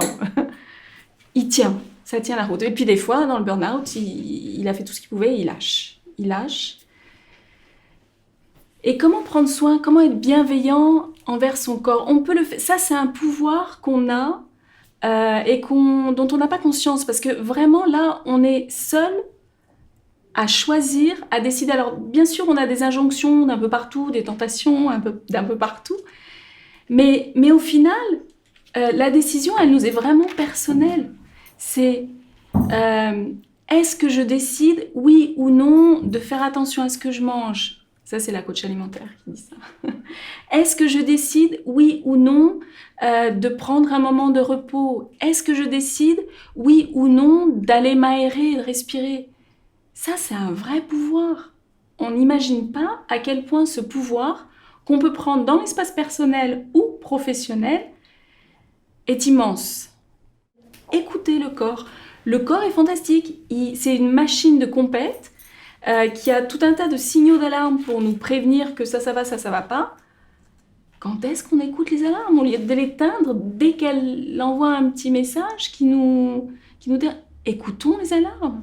ça tient la route. Et puis des fois, dans le burn-out, il a fait tout ce qu'il pouvait, il lâche. Et comment prendre soin, comment être bienveillant envers son corps? On peut le faire. Ça, c'est un pouvoir qu'on a et dont on n'a pas conscience. Parce que vraiment, là, on est seul à choisir, à décider. Alors, bien sûr, on a des injonctions d'un peu partout, des tentations d'un peu partout. Mais au final, la décision, elle nous est vraiment personnelle. C'est est-ce que je décide, oui ou non, de faire attention à ce que je mange? Ça, c'est la coach alimentaire qui dit ça. Est-ce que je décide, oui ou non, de prendre un moment de repos? Est-ce que je décide, oui ou non, d'aller m'aérer et de respirer? Ça, c'est un vrai pouvoir. On n'imagine pas à quel point ce pouvoir, qu'on peut prendre dans l'espace personnel ou professionnel, est immense. Écoutez le corps. Le corps est fantastique. C'est une machine de compète qui a tout un tas de signaux d'alarme pour nous prévenir que ça va pas. Quand est-ce qu'on écoute les alarmes? Au lieu de l'éteindre dès qu'elle envoie un petit message qui nous dit « Écoutons les alarmes ».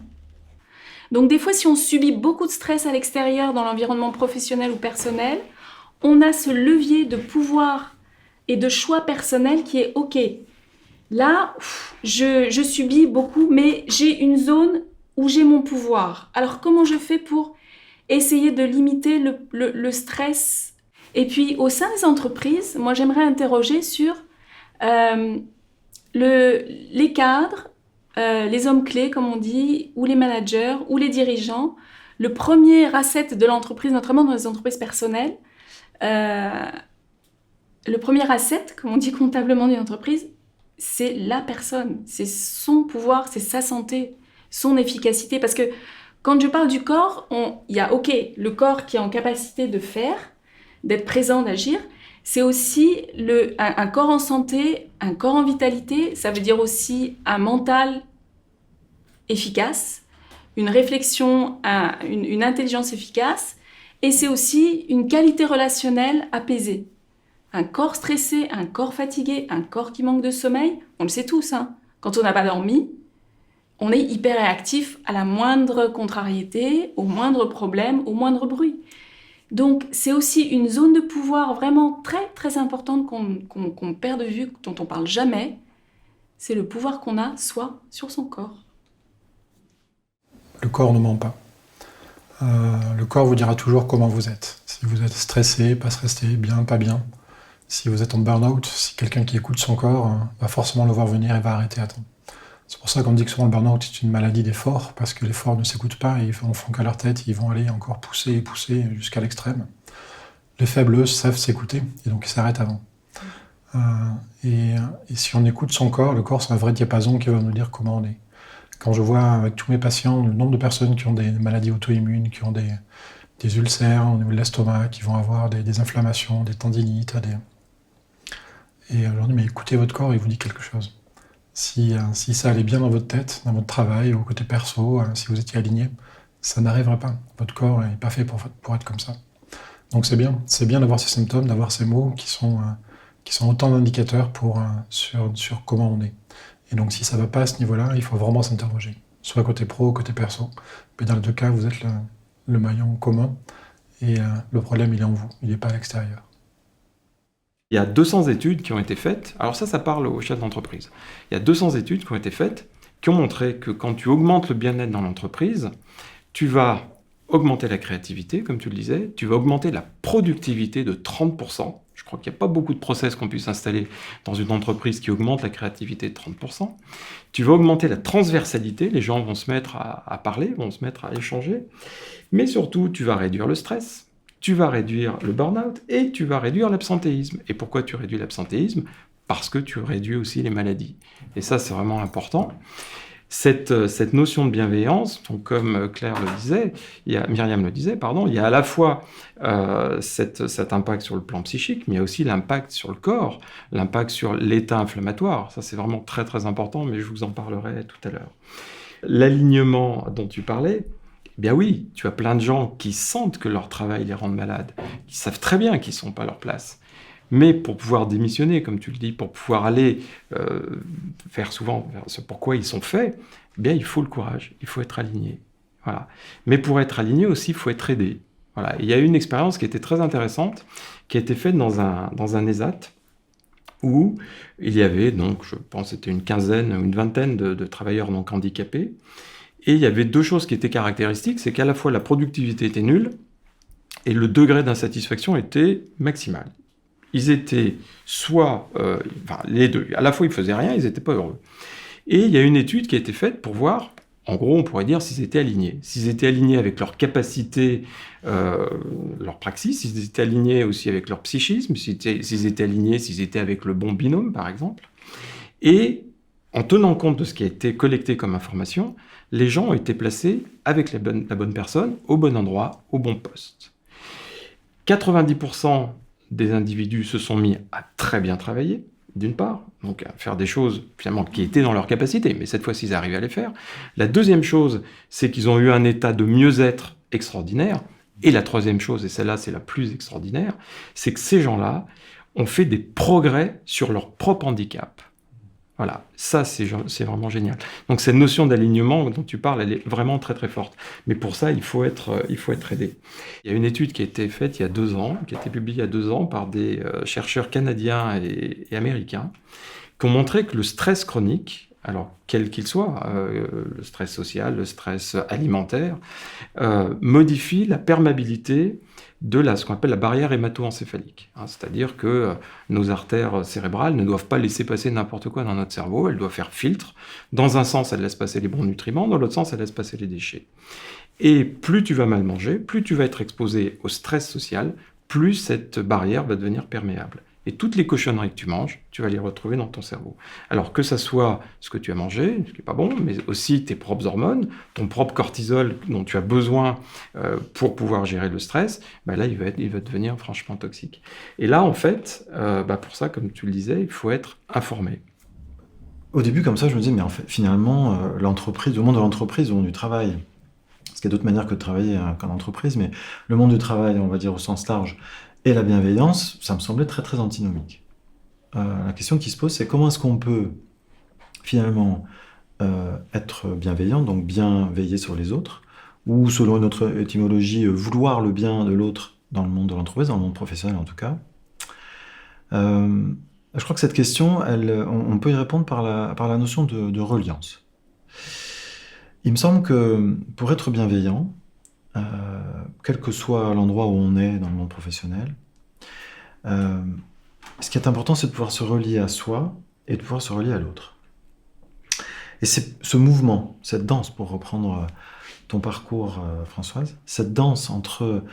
Donc des fois, si on subit beaucoup de stress à l'extérieur, dans l'environnement professionnel ou personnel, on a ce levier de pouvoir et de choix personnel qui est OK. Là, je subis beaucoup, mais j'ai une zone où j'ai mon pouvoir. Alors comment je fais pour essayer de limiter le stress? Et puis au sein des entreprises, moi j'aimerais interroger sur les cadres, les hommes clés comme on dit, ou les managers, ou les dirigeants. Le premier asset de l'entreprise, notamment dans les entreprises personnelles, le premier asset, comme on dit comptablement d'une entreprise, c'est la personne, c'est son pouvoir, c'est sa santé, son efficacité. Parce que quand je parle du corps, il y a le corps qui est en capacité de faire, d'être présent, d'agir. C'est aussi un corps en santé, un corps en vitalité. Ça veut dire aussi un mental efficace, une réflexion, une intelligence efficace. Et c'est aussi une qualité relationnelle apaisée. Un corps stressé, un corps fatigué, un corps qui manque de sommeil, on le sait tous, hein. Quand on n'a pas dormi, on est hyper réactif à la moindre contrariété, au moindre problème, au moindre bruit. Donc c'est aussi une zone de pouvoir vraiment très très importante qu'on perd de vue, dont on parle jamais. C'est le pouvoir qu'on a soi sur son corps. Le corps ne ment pas. Le corps vous dira toujours comment vous êtes. Si vous êtes stressé, pas stressé, bien, pas bien. Si vous êtes en burn-out, si quelqu'un qui écoute son corps va forcément le voir venir et va arrêter à temps. C'est pour ça qu'on dit que souvent le burn-out est une maladie des forts, parce que les forts ne s'écoutent pas et ils font qu'à leur tête, ils vont aller encore pousser et pousser jusqu'à l'extrême. Les faibles, eux, savent s'écouter et donc ils s'arrêtent avant. Et si on écoute son corps, le corps c'est un vrai diapason qui va nous dire comment on est. Quand je vois avec tous mes patients le nombre de personnes qui ont des maladies auto-immunes, qui ont des ulcères au niveau de l'estomac, qui vont avoir des inflammations, des tendinites, et je leur dis, mais écoutez votre corps, il vous dit quelque chose. Si ça allait bien dans votre tête, dans votre travail, au côté perso, si vous étiez aligné, ça n'arriverait pas. Votre corps n'est pas fait pour être comme ça. Donc c'est bien d'avoir ces symptômes, d'avoir ces mots qui sont autant d'indicateurs sur comment on est. Et donc si ça ne va pas à ce niveau-là, il faut vraiment s'interroger. Soit côté pro, côté perso. Mais dans les deux cas, vous êtes le maillon commun et le problème, il est en vous, il n'est pas à l'extérieur. Il y a 200 études qui ont été faites, alors ça parle aux chefs d'entreprise. Il y a 200 études qui ont été faites qui ont montré que quand tu augmentes le bien-être dans l'entreprise, tu vas augmenter la créativité, comme tu le disais, tu vas augmenter la productivité de 30%. Je crois qu'il n'y a pas beaucoup de process qu'on puisse installer dans une entreprise qui augmente la créativité de 30%. Tu vas augmenter la transversalité, les gens vont se mettre à parler, vont se mettre à échanger, mais surtout, tu vas réduire le stress. Tu vas réduire le burn-out et tu vas réduire l'absentéisme. Et pourquoi tu réduis l'absentéisme ? Parce que tu réduis aussi les maladies. Et ça, c'est vraiment important. Cette notion de bienveillance, donc comme Claire le disait, Myriam le disait, il y a à la fois cet impact sur le plan psychique, mais il y a aussi l'impact sur le corps, l'impact sur l'état inflammatoire. Ça, c'est vraiment très, très important, mais je vous en parlerai tout à l'heure. L'alignement dont tu parlais, eh bien oui, tu as plein de gens qui sentent que leur travail les rend malades, qui savent très bien qu'ils ne sont pas à leur place. Mais pour pouvoir démissionner, comme tu le dis, pour pouvoir aller faire souvent ce pourquoi ils sont faits, eh bien il faut le courage, il faut être aligné. Voilà. Mais pour être aligné aussi, il faut être aidé. Voilà. Il y a une expérience qui était très intéressante, qui a été faite dans un ESAT, où il y avait, donc, je pense que c'était une quinzaine ou une vingtaine de travailleurs donc handicapés. Et il y avait deux choses qui étaient caractéristiques, c'est qu'à la fois la productivité était nulle et le degré d'insatisfaction était maximal. Ils étaient les deux, à la fois ils faisaient rien, ils n'étaient pas heureux. Et il y a une étude qui a été faite pour voir, en gros on pourrait dire s'ils étaient alignés. S'ils étaient alignés avec leur capacité, leur praxis, s'ils étaient alignés aussi avec leur psychisme, s'ils étaient alignés, s'ils étaient avec le bon binôme par exemple. Et en tenant compte de ce qui a été collecté comme information, les gens ont été placés avec la bonne personne, au bon endroit, au bon poste. 90% des individus se sont mis à très bien travailler, d'une part, donc à faire des choses finalement qui étaient dans leur capacité, mais cette fois-ci ils arrivaient à les faire. La deuxième chose, c'est qu'ils ont eu un état de mieux-être extraordinaire. Et la troisième chose, et celle-là c'est la plus extraordinaire, c'est que ces gens-là ont fait des progrès sur leur propre handicap. Voilà, ça c'est vraiment génial. Donc cette notion d'alignement dont tu parles, elle est vraiment très très forte. Mais pour ça, il faut être aidé. Il y a une étude qui a été faite il y a 2 ans, qui a été publiée il y a 2 ans par des chercheurs canadiens et américains, qui ont montré que le stress chronique, alors quel qu'il soit, le stress social, le stress alimentaire, modifie la perméabilité de ce qu'on appelle la barrière hémato-encéphalique. C'est-à-dire que nos artères cérébrales ne doivent pas laisser passer n'importe quoi dans notre cerveau, elles doivent faire filtre. Dans un sens, elles laissent passer les bons nutriments, dans l'autre sens, elles laissent passer les déchets. Et plus tu vas mal manger, plus tu vas être exposé au stress social, plus cette barrière va devenir perméable. Et toutes les cochonneries que tu manges, tu vas les retrouver dans ton cerveau. Alors que ça soit ce que tu as mangé, ce qui n'est pas bon, mais aussi tes propres hormones, ton propre cortisol dont tu as besoin pour pouvoir gérer le stress, là, il va devenir franchement toxique. Et là, en fait, pour ça, comme tu le disais, il faut être informé. Au début, comme ça, je me disais, mais en fait, finalement, le monde de l'entreprise, le monde du travail, parce qu'il y a d'autres manières que de travailler qu'en entreprise, mais le monde du travail, on va dire au sens large, et la bienveillance, ça me semblait très très antinomique. La question qui se pose, c'est comment est-ce qu'on peut finalement être bienveillant, donc bien veiller sur les autres, ou selon une autre étymologie, vouloir le bien de l'autre dans le monde de l'entreprise, dans le monde professionnel en tout cas. Je crois que cette question, on peut y répondre par la notion de reliance. Il me semble que pour être bienveillant, quel que soit l'endroit où on est dans le monde professionnel, ce qui est important, c'est de pouvoir se relier à soi et de pouvoir se relier à l'autre. Et c'est ce mouvement, cette danse, pour reprendre ton parcours, Françoise, cette danse entre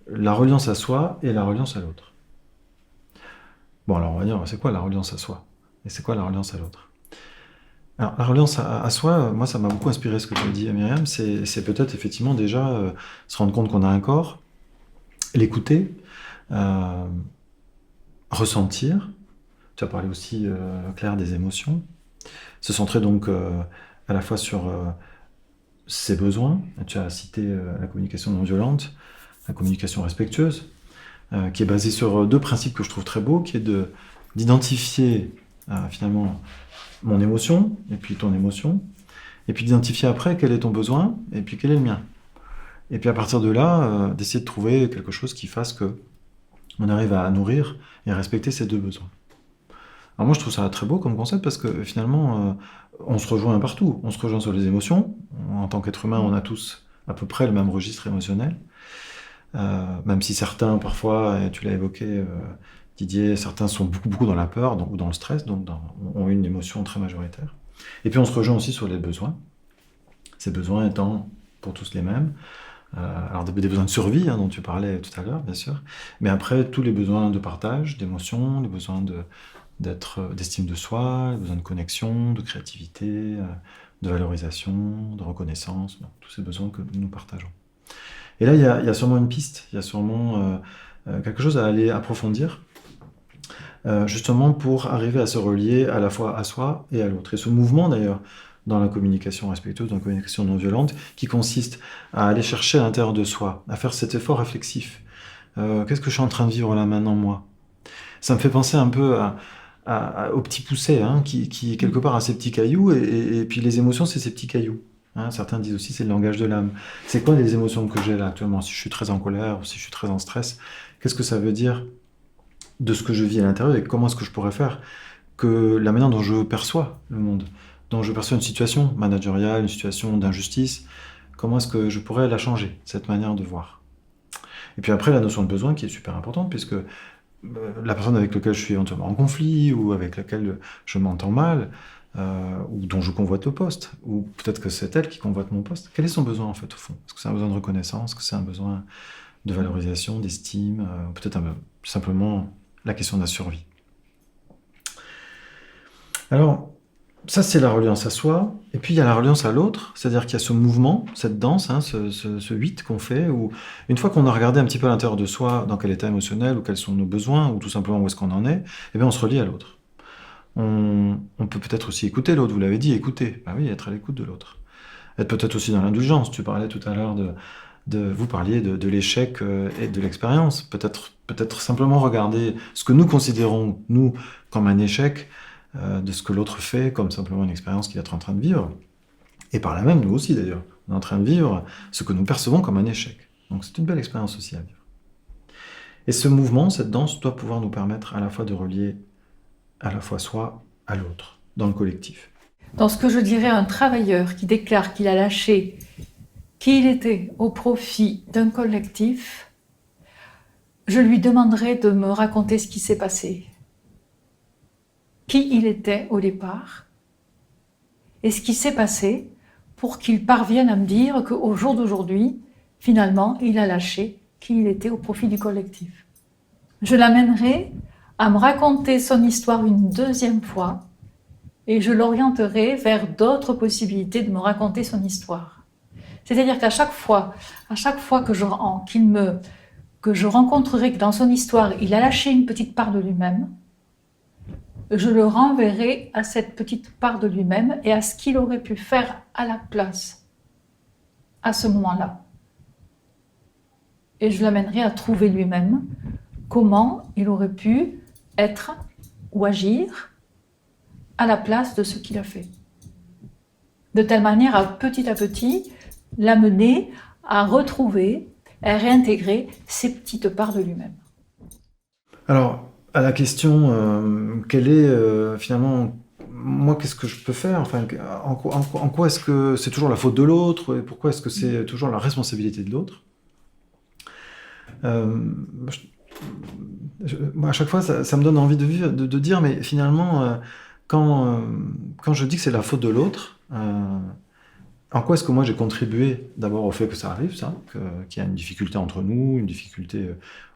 la reliance à soi et la reliance à l'autre. Bon, alors on va dire, c'est quoi la reliance à soi? Et c'est quoi la reliance à l'autre? Alors, la reliance à soi, moi, ça m'a beaucoup inspiré ce que tu as dit, Myriam. C'est peut-être effectivement déjà se rendre compte qu'on a un corps, l'écouter, ressentir. Tu as parlé aussi, Claire, des émotions. Se centrer donc à la fois sur ses besoins. Tu as cité la communication non violente, la communication respectueuse, qui est basée sur 2 principes que je trouve très beaux, qui est d'identifier finalement mon émotion, et puis ton émotion, et puis d'identifier après quel est ton besoin, et puis quel est le mien. Et puis à partir de là, d'essayer de trouver quelque chose qui fasse que on arrive à nourrir et à respecter ces 2 besoins. Alors moi je trouve ça très beau comme concept, parce que finalement, on se rejoint partout. On se rejoint sur les émotions. En tant qu'être humain, on a tous à peu près le même registre émotionnel. Même si certains, parfois, et tu l'as évoqué, Didier, certains sont beaucoup dans la peur ou dans le stress, donc ont une émotion très majoritaire. Et puis on se rejoint aussi sur les besoins, ces besoins étant pour tous les mêmes. Alors des besoins de survie, dont tu parlais tout à l'heure, bien sûr, mais après tous les besoins de partage, d'émotion, les besoins d'estime de soi, les besoins de connexion, de créativité, de valorisation, de reconnaissance, tous ces besoins que nous partageons. Et là, il y a sûrement une piste, il y a sûrement quelque chose à aller approfondir, justement pour arriver à se relier à la fois à soi et à l'autre. Et ce mouvement, d'ailleurs, dans la communication respectueuse, dans la communication non violente, qui consiste à aller chercher à l'intérieur de soi, à faire cet effort réflexif. Qu'est-ce que je suis en train de vivre là maintenant, moi? Ça me fait penser un peu au petit poucet, qui quelque part a ses petits cailloux, et puis les émotions, c'est ces petits cailloux. Certains disent aussi c'est le langage de l'âme. C'est quoi les émotions que j'ai là actuellement? Si je suis très en colère ou si je suis très en stress, qu'est-ce que ça veut dire de ce que je vis à l'intérieur, et comment est-ce que je pourrais faire que la manière dont je perçois le monde, dont je perçois une situation managériale, une situation d'injustice, comment est-ce que je pourrais la changer, cette manière de voir? Et puis après, la notion de besoin qui est super importante, puisque la personne avec laquelle je suis éventuellement en conflit, ou avec laquelle je m'entends mal, ou dont je convoite le poste, ou peut-être que c'est elle qui convoite mon poste. Quel est son besoin en fait au fond? Est-ce que c'est un besoin de reconnaissance? Est-ce que c'est un besoin de valorisation, d'estime? Peut-être simplement la question de la survie. Alors, ça c'est la reliance à soi, et puis il y a la reliance à l'autre, c'est-à-dire qu'il y a ce mouvement, cette danse, ce 8 qu'on fait, où une fois qu'on a regardé un petit peu à l'intérieur de soi, dans quel état émotionnel, ou quels sont nos besoins, ou tout simplement où est-ce qu'on en est, eh bien on se relie à l'autre. On peut peut-être aussi écouter l'autre, vous l'avez dit, écouter. Ah oui, être à l'écoute de l'autre. Être peut-être aussi dans l'indulgence. Tu parlais tout à l'heure vous parliez de l'échec et de l'expérience. Peut-être simplement regarder ce que nous considérons, nous, comme un échec, de ce que l'autre fait comme simplement une expérience qu'il est en train de vivre. Et par là même, nous aussi d'ailleurs, on est en train de vivre ce que nous percevons comme un échec. Donc c'est une belle expérience aussi à vivre. Et ce mouvement, cette danse, doit pouvoir nous permettre à la fois de relier à la fois soi à l'autre, dans le collectif. Dans ce que je dirais à un travailleur qui déclare qu'il a lâché qui il était au profit d'un collectif, je lui demanderais de me raconter ce qui s'est passé. Qui il était au départ et ce qui s'est passé pour qu'il parvienne à me dire qu'au jour d'aujourd'hui, finalement, il a lâché qui il était au profit du collectif. Je l'amènerai à me raconter son histoire une deuxième fois et je l'orienterai vers d'autres possibilités de me raconter son histoire. C'est-à-dire qu'à chaque fois que je rencontrerai que dans son histoire, il a lâché une petite part de lui-même, je le renverrai à cette petite part de lui-même et à ce qu'il aurait pu faire à la place, à ce moment-là. Et je l'amènerai à trouver lui-même comment il aurait pu être ou agir à la place de ce qu'il a fait. De telle manière à petit, l'amener à retrouver, à réintégrer ces petites parts de lui-même. Alors, à la question, quelle est finalement, moi, qu'est-ce que je peux faire ? Enfin, en quoi est-ce que c'est toujours la faute de l'autre ? Et pourquoi est-ce que c'est toujours la responsabilité de l'autre ? Moi, à chaque fois, ça me donne envie de dire, mais finalement, quand je dis que c'est la faute de l'autre, en quoi est-ce que moi j'ai contribué d'abord au fait que ça arrive, qu'il y a une difficulté entre nous, une difficulté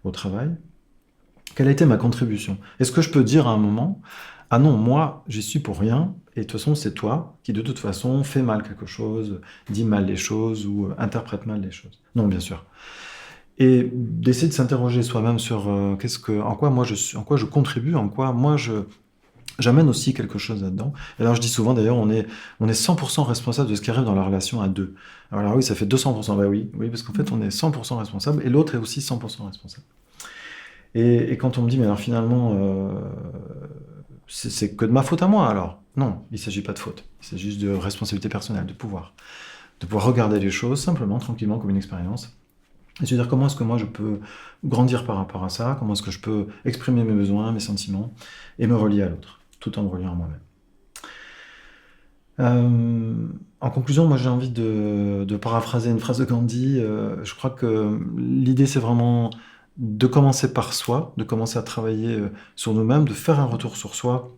au travail ? Quelle a été ma contribution ? Est-ce que je peux dire à un moment, ah non, moi j'y suis pour rien, et de toute façon c'est toi qui de toute façon fais mal quelque chose, dis mal les choses ou interprète mal les choses ? Non, bien sûr. Et d'essayer de s'interroger soi-même sur en quoi je contribue, en quoi moi j'amène aussi quelque chose là-dedans. Et alors je dis souvent d'ailleurs, on est 100% responsable de ce qui arrive dans la relation à deux. Alors oui, ça fait 200%. Bah oui, parce qu'en fait on est 100% responsable et l'autre est aussi 100% responsable. Et quand on me dit, mais alors finalement, c'est que de ma faute à moi alors ? Non, il ne s'agit pas de faute. Il s'agit juste de responsabilité personnelle, de pouvoir regarder les choses simplement, tranquillement, comme une expérience. Et se dire comment est-ce que moi je peux grandir par rapport à ça, comment est-ce que je peux exprimer mes besoins, mes sentiments, et me relier à l'autre, tout en me reliant à moi-même. En conclusion, moi j'ai envie de paraphraser une phrase de Gandhi. Je crois que l'idée c'est vraiment de commencer par soi, de commencer à travailler sur nous-mêmes, de faire un retour sur soi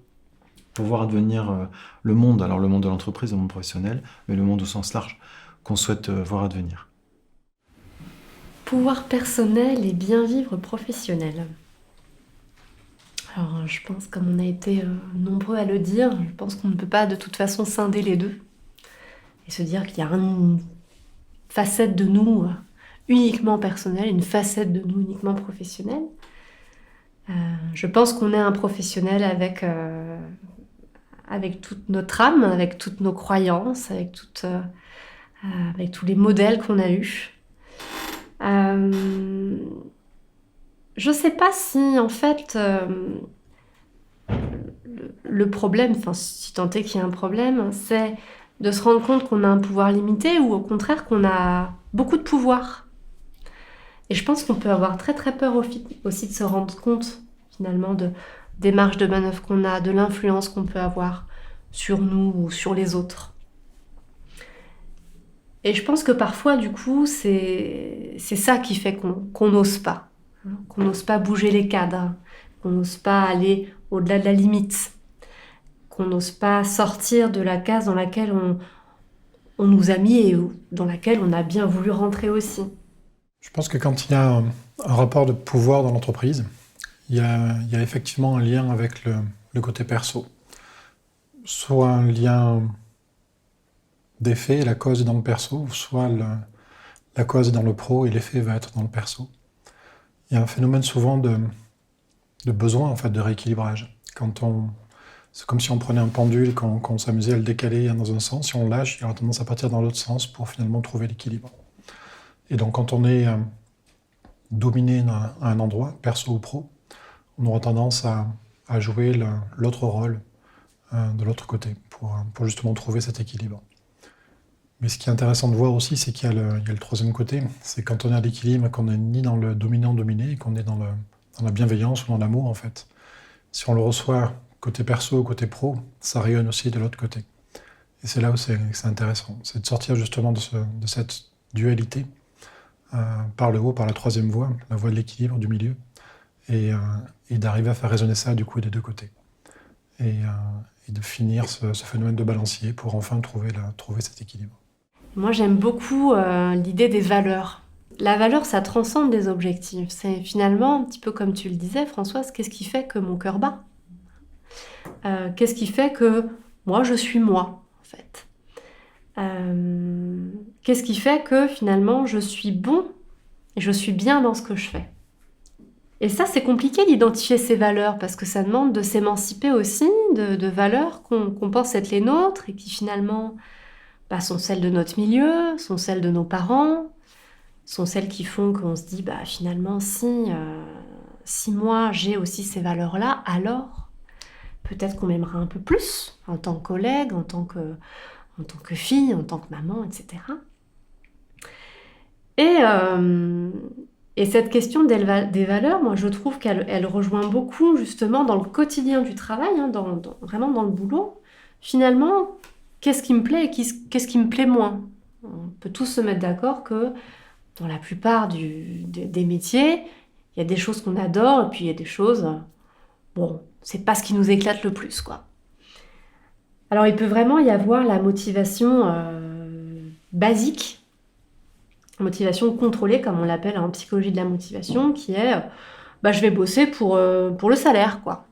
pour voir advenir le monde, alors le monde de l'entreprise, le monde professionnel, mais le monde au sens large qu'on souhaite voir advenir. Pouvoir personnel et bien vivre professionnel. Alors je pense, comme on a été nombreux à le dire, je pense qu'on ne peut pas de toute façon scinder les deux et se dire qu'il y a une facette de nous uniquement personnelle, une facette de nous uniquement professionnelle. Je pense qu'on est un professionnel avec toute notre âme, avec toutes nos croyances, avec tous les modèles qu'on a eus. Je ne sais pas si, en fait, le problème, enfin, si tant est qu'il y a un problème, c'est de se rendre compte qu'on a un pouvoir limité ou au contraire qu'on a beaucoup de pouvoir. Et je pense qu'on peut avoir très très peur aussi de se rendre compte, finalement, des marges de manœuvre qu'on a, de l'influence qu'on peut avoir sur nous ou sur les autres. Et je pense que parfois, du coup, c'est ça qui fait qu'on n'ose pas. Qu'on n'ose pas bouger les cadres, qu'on n'ose pas aller au-delà de la limite, qu'on n'ose pas sortir de la case dans laquelle on nous a mis et dans laquelle on a bien voulu rentrer aussi. Je pense que quand il y a un rapport de pouvoir dans l'entreprise, il y a effectivement un lien avec le côté perso. Soit un lien d'effet, la cause est dans le perso, soit la cause est dans le pro et l'effet va être dans le perso. Il y a un phénomène souvent de besoin en fait, de rééquilibrage. C'est comme si on prenait un pendule, qu'on s'amusait à le décaler dans un sens, si on lâche, il aura tendance à partir dans l'autre sens pour finalement trouver l'équilibre. Et donc quand on est dominé à un endroit, perso ou pro, on aura tendance à jouer l'autre rôle de l'autre côté, pour justement trouver cet équilibre. Mais ce qui est intéressant de voir aussi, c'est qu'il y a le troisième côté, c'est quand on est à l'équilibre, qu'on n'est ni dans le dominant-dominé, qu'on est dans la bienveillance ou dans l'amour, en fait. Si on le reçoit côté perso ou côté pro, ça rayonne aussi de l'autre côté. Et c'est là où c'est intéressant, c'est de sortir justement de cette dualité par le haut, par la troisième voie, la voie de l'équilibre, du milieu, et d'arriver à faire résonner ça du coup des deux côtés. Et de finir ce phénomène de balancier pour enfin trouver cet équilibre. Moi, j'aime beaucoup l'idée des valeurs. La valeur, ça transcende des objectifs. C'est finalement, un petit peu comme tu le disais, Françoise, qu'est-ce qui fait que mon cœur bat ? Qu'est-ce qui fait que moi, je suis moi, en fait ? Qu'est-ce qui fait que finalement, je suis bon et je suis bien dans ce que je fais ? Et ça, c'est compliqué d'identifier ces valeurs parce que ça demande de s'émanciper aussi de valeurs qu'on pense être les nôtres et qui finalement sont celles de notre milieu, sont celles de nos parents, sont celles qui font qu'on se dit finalement si moi j'ai aussi ces valeurs-là, alors peut-être qu'on m'aimera un peu plus en tant que collègue, en tant que fille, en tant que maman, etc. Et cette question des valeurs, moi je trouve qu'elle rejoint beaucoup justement dans le quotidien du travail, vraiment dans le boulot. Finalement, qu'est-ce qui me plaît et qu'est-ce qui me plaît moins ? On peut tous se mettre d'accord que dans la plupart des métiers, il y a des choses qu'on adore et puis il y a des choses, c'est pas ce qui nous éclate le plus, quoi. Alors il peut vraiment y avoir la motivation basique, motivation contrôlée, comme on l'appelle en psychologie de la motivation, qui est je vais bosser pour le salaire, quoi.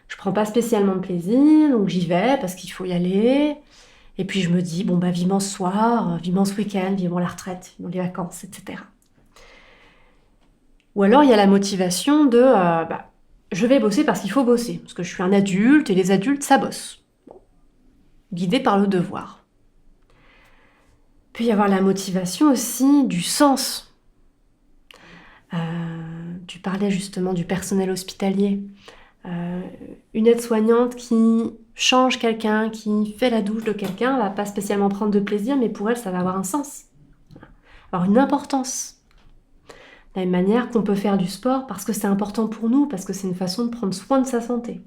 Je prends pas spécialement de plaisir, donc j'y vais parce qu'il faut y aller. Et puis je me dis, vivement ce soir, vivement ce week-end, vivement la retraite, vivement les vacances, etc. Ou alors il y a la motivation de je vais bosser parce qu'il faut bosser, parce que je suis un adulte et les adultes, ça bosse. Guidé par le devoir. Il peut y avoir la motivation aussi du sens. Tu parlais justement du personnel hospitalier. Une aide-soignante qui change quelqu'un, qui fait la douche de quelqu'un, va pas spécialement prendre de plaisir, mais pour elle, ça va avoir un sens, avoir une importance. De la même manière qu'on peut faire du sport parce que c'est important pour nous, parce que c'est une façon de prendre soin de sa santé.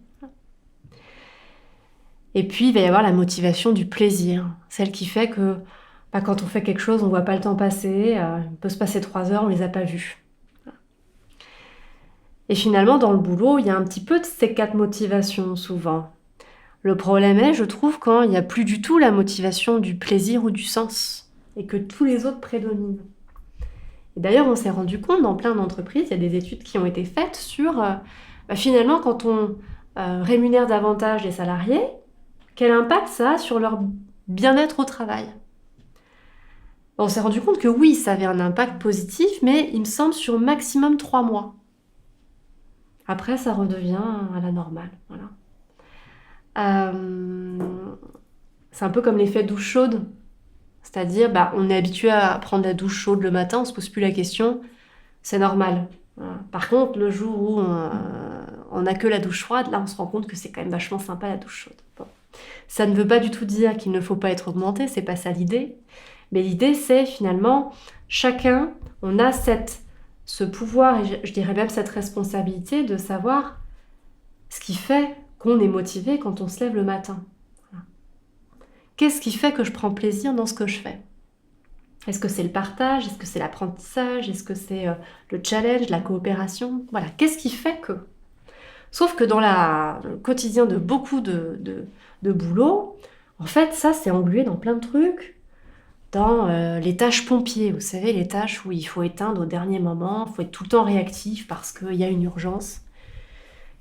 Et puis, il va y avoir la motivation du plaisir, celle qui fait que quand on fait quelque chose, on voit pas le temps passer, il peut se passer 3 heures, on les a pas vus. Et finalement, dans le boulot, il y a un petit peu de ces 4 motivations, souvent. Le problème est, je trouve, quand il n'y a plus du tout la motivation du plaisir ou du sens, et que tous les autres prédominent. Et d'ailleurs, on s'est rendu compte, dans plein d'entreprises, il y a des études qui ont été faites sur, finalement, quand on rémunère davantage les salariés, quel impact ça a sur leur bien-être au travail ? On s'est rendu compte que oui, ça avait un impact positif, mais il me semble sur maximum 3 mois. Après, ça redevient à la normale. Voilà. C'est un peu comme l'effet douche chaude. C'est-à-dire, on est habitué à prendre la douche chaude le matin, on ne se pose plus la question, c'est normal. Voilà. Par contre, le jour où on n'a que la douche froide, là, on se rend compte que c'est quand même vachement sympa la douche chaude. Bon. Ça ne veut pas du tout dire qu'il ne faut pas être augmenté, c'est pas ça l'idée. Mais l'idée, c'est finalement, chacun, on a ce pouvoir, et je dirais même cette responsabilité de savoir ce qui fait qu'on est motivé quand on se lève le matin. Voilà. Qu'est-ce qui fait que je prends plaisir dans ce que je fais ? Est-ce que c'est le partage ? Est-ce que c'est l'apprentissage ? Est-ce que c'est le challenge, la coopération ? Voilà, qu'est-ce qui fait que ? Sauf que dans le quotidien de beaucoup de boulot, en fait, ça, c'est englué dans plein de trucs. Dans les tâches pompiers, vous savez, les tâches où il faut éteindre au dernier moment, il faut être tout le temps réactif parce qu'il y a une urgence,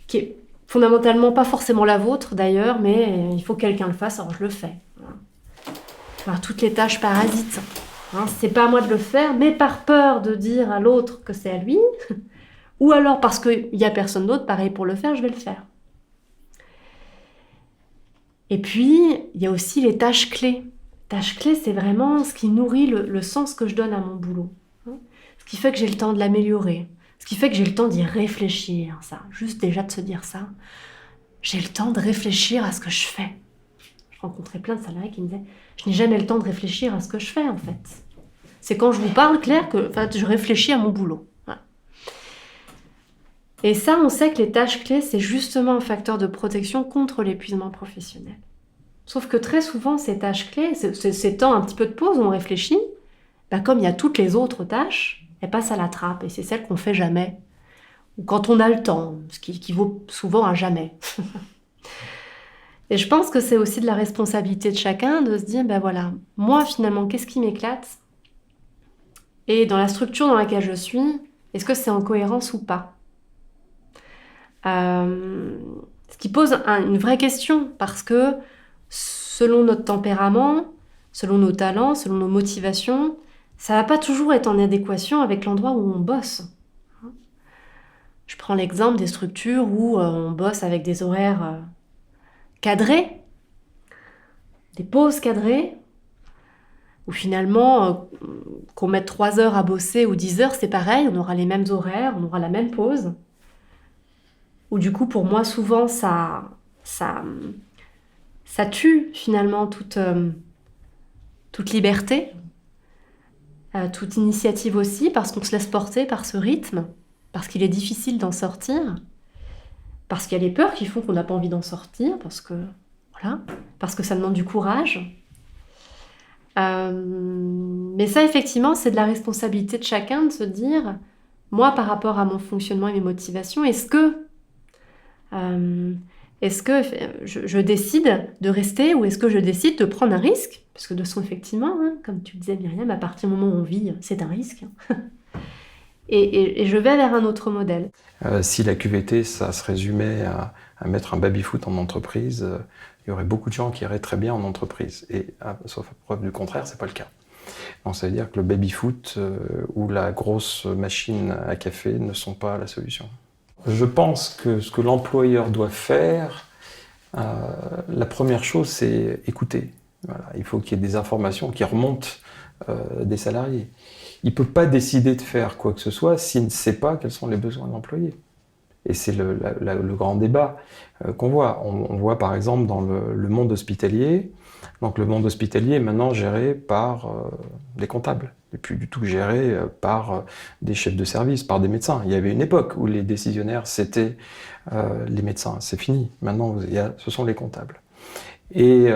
qui est fondamentalement pas forcément la vôtre d'ailleurs, mais il faut que quelqu'un le fasse, alors je le fais. Voilà. Enfin, toutes les tâches parasites. C'est pas à moi de le faire, mais par peur de dire à l'autre que c'est à lui, ou alors parce qu'il n'y a personne d'autre, pareil pour le faire, je vais le faire. Et puis, il y a aussi les tâches clés. Tâche clé, c'est vraiment ce qui nourrit le sens que je donne à mon boulot. Ce qui fait que j'ai le temps de l'améliorer. Ce qui fait que j'ai le temps d'y réfléchir. Ça, juste déjà de se dire ça. j'ai le temps de réfléchir à ce que je fais. Je rencontrais plein de salariés qui me disaient, je n'ai jamais le temps de réfléchir à ce que je fais en fait. C'est quand je vous parle, Claire, que je réfléchis à mon boulot. Voilà. Et ça, on sait que les tâches clés, c'est justement un facteur de protection contre l'épuisement professionnel. Sauf que très souvent, ces tâches clés, ces temps un petit peu de pause où on réfléchit, comme il y a toutes les autres tâches, elles passent à la trappe et c'est celles qu'on fait jamais. Ou quand on a le temps, ce qui équivaut souvent à jamais. Et je pense que c'est aussi de la responsabilité de chacun de se dire, voilà, moi finalement, qu'est-ce qui m'éclate ? Et dans la structure dans laquelle je suis, est-ce que c'est en cohérence ou pas ? Ce qui pose une vraie question, parce que selon notre tempérament, selon nos talents, selon nos motivations, ça va pas toujours être en adéquation avec l'endroit où on bosse. Je prends l'exemple des structures où on bosse avec des horaires cadrés, des pauses cadrées, où finalement, qu'on mette 3 heures à bosser ou 10 heures, c'est pareil, on aura les mêmes horaires, on aura la même pause. Où du coup, pour moi, souvent, ça tue finalement toute liberté, toute initiative aussi, parce qu'on se laisse porter par ce rythme, parce qu'il est difficile d'en sortir, parce qu'il y a les peurs qui font qu'on n'a pas envie d'en sortir, parce que ça demande du courage. Mais ça, effectivement, c'est de la responsabilité de chacun de se dire, moi, par rapport à mon fonctionnement et mes motivations, est-ce que je décide de rester ou est-ce que je décide de prendre un risque ? Parce que de son effectivement, comme tu le disais Myriam, à partir du moment où on vit, c'est un risque. Et je vais vers un autre modèle. Si la QVT, ça se résumait à mettre un baby-foot en entreprise, il y aurait beaucoup de gens qui iraient très bien en entreprise. Et sauf à preuve du contraire, c'est pas le cas. Donc ça veut dire que le baby-foot ou la grosse machine à café ne sont pas la solution. Je pense que ce que l'employeur doit faire, la première chose, c'est écouter. Voilà. Il faut qu'il y ait des informations qui remontent des salariés. Il ne peut pas décider de faire quoi que ce soit s'il ne sait pas quels sont les besoins de l'employé. Et c'est le grand débat qu'on voit. On voit par exemple dans le monde hospitalier. Donc le monde hospitalier est maintenant géré par des comptables. Et plus du tout géré par des chefs de service, par des médecins. Il y avait une époque où les décisionnaires, c'était les médecins. C'est fini. Maintenant, ce sont les comptables. Et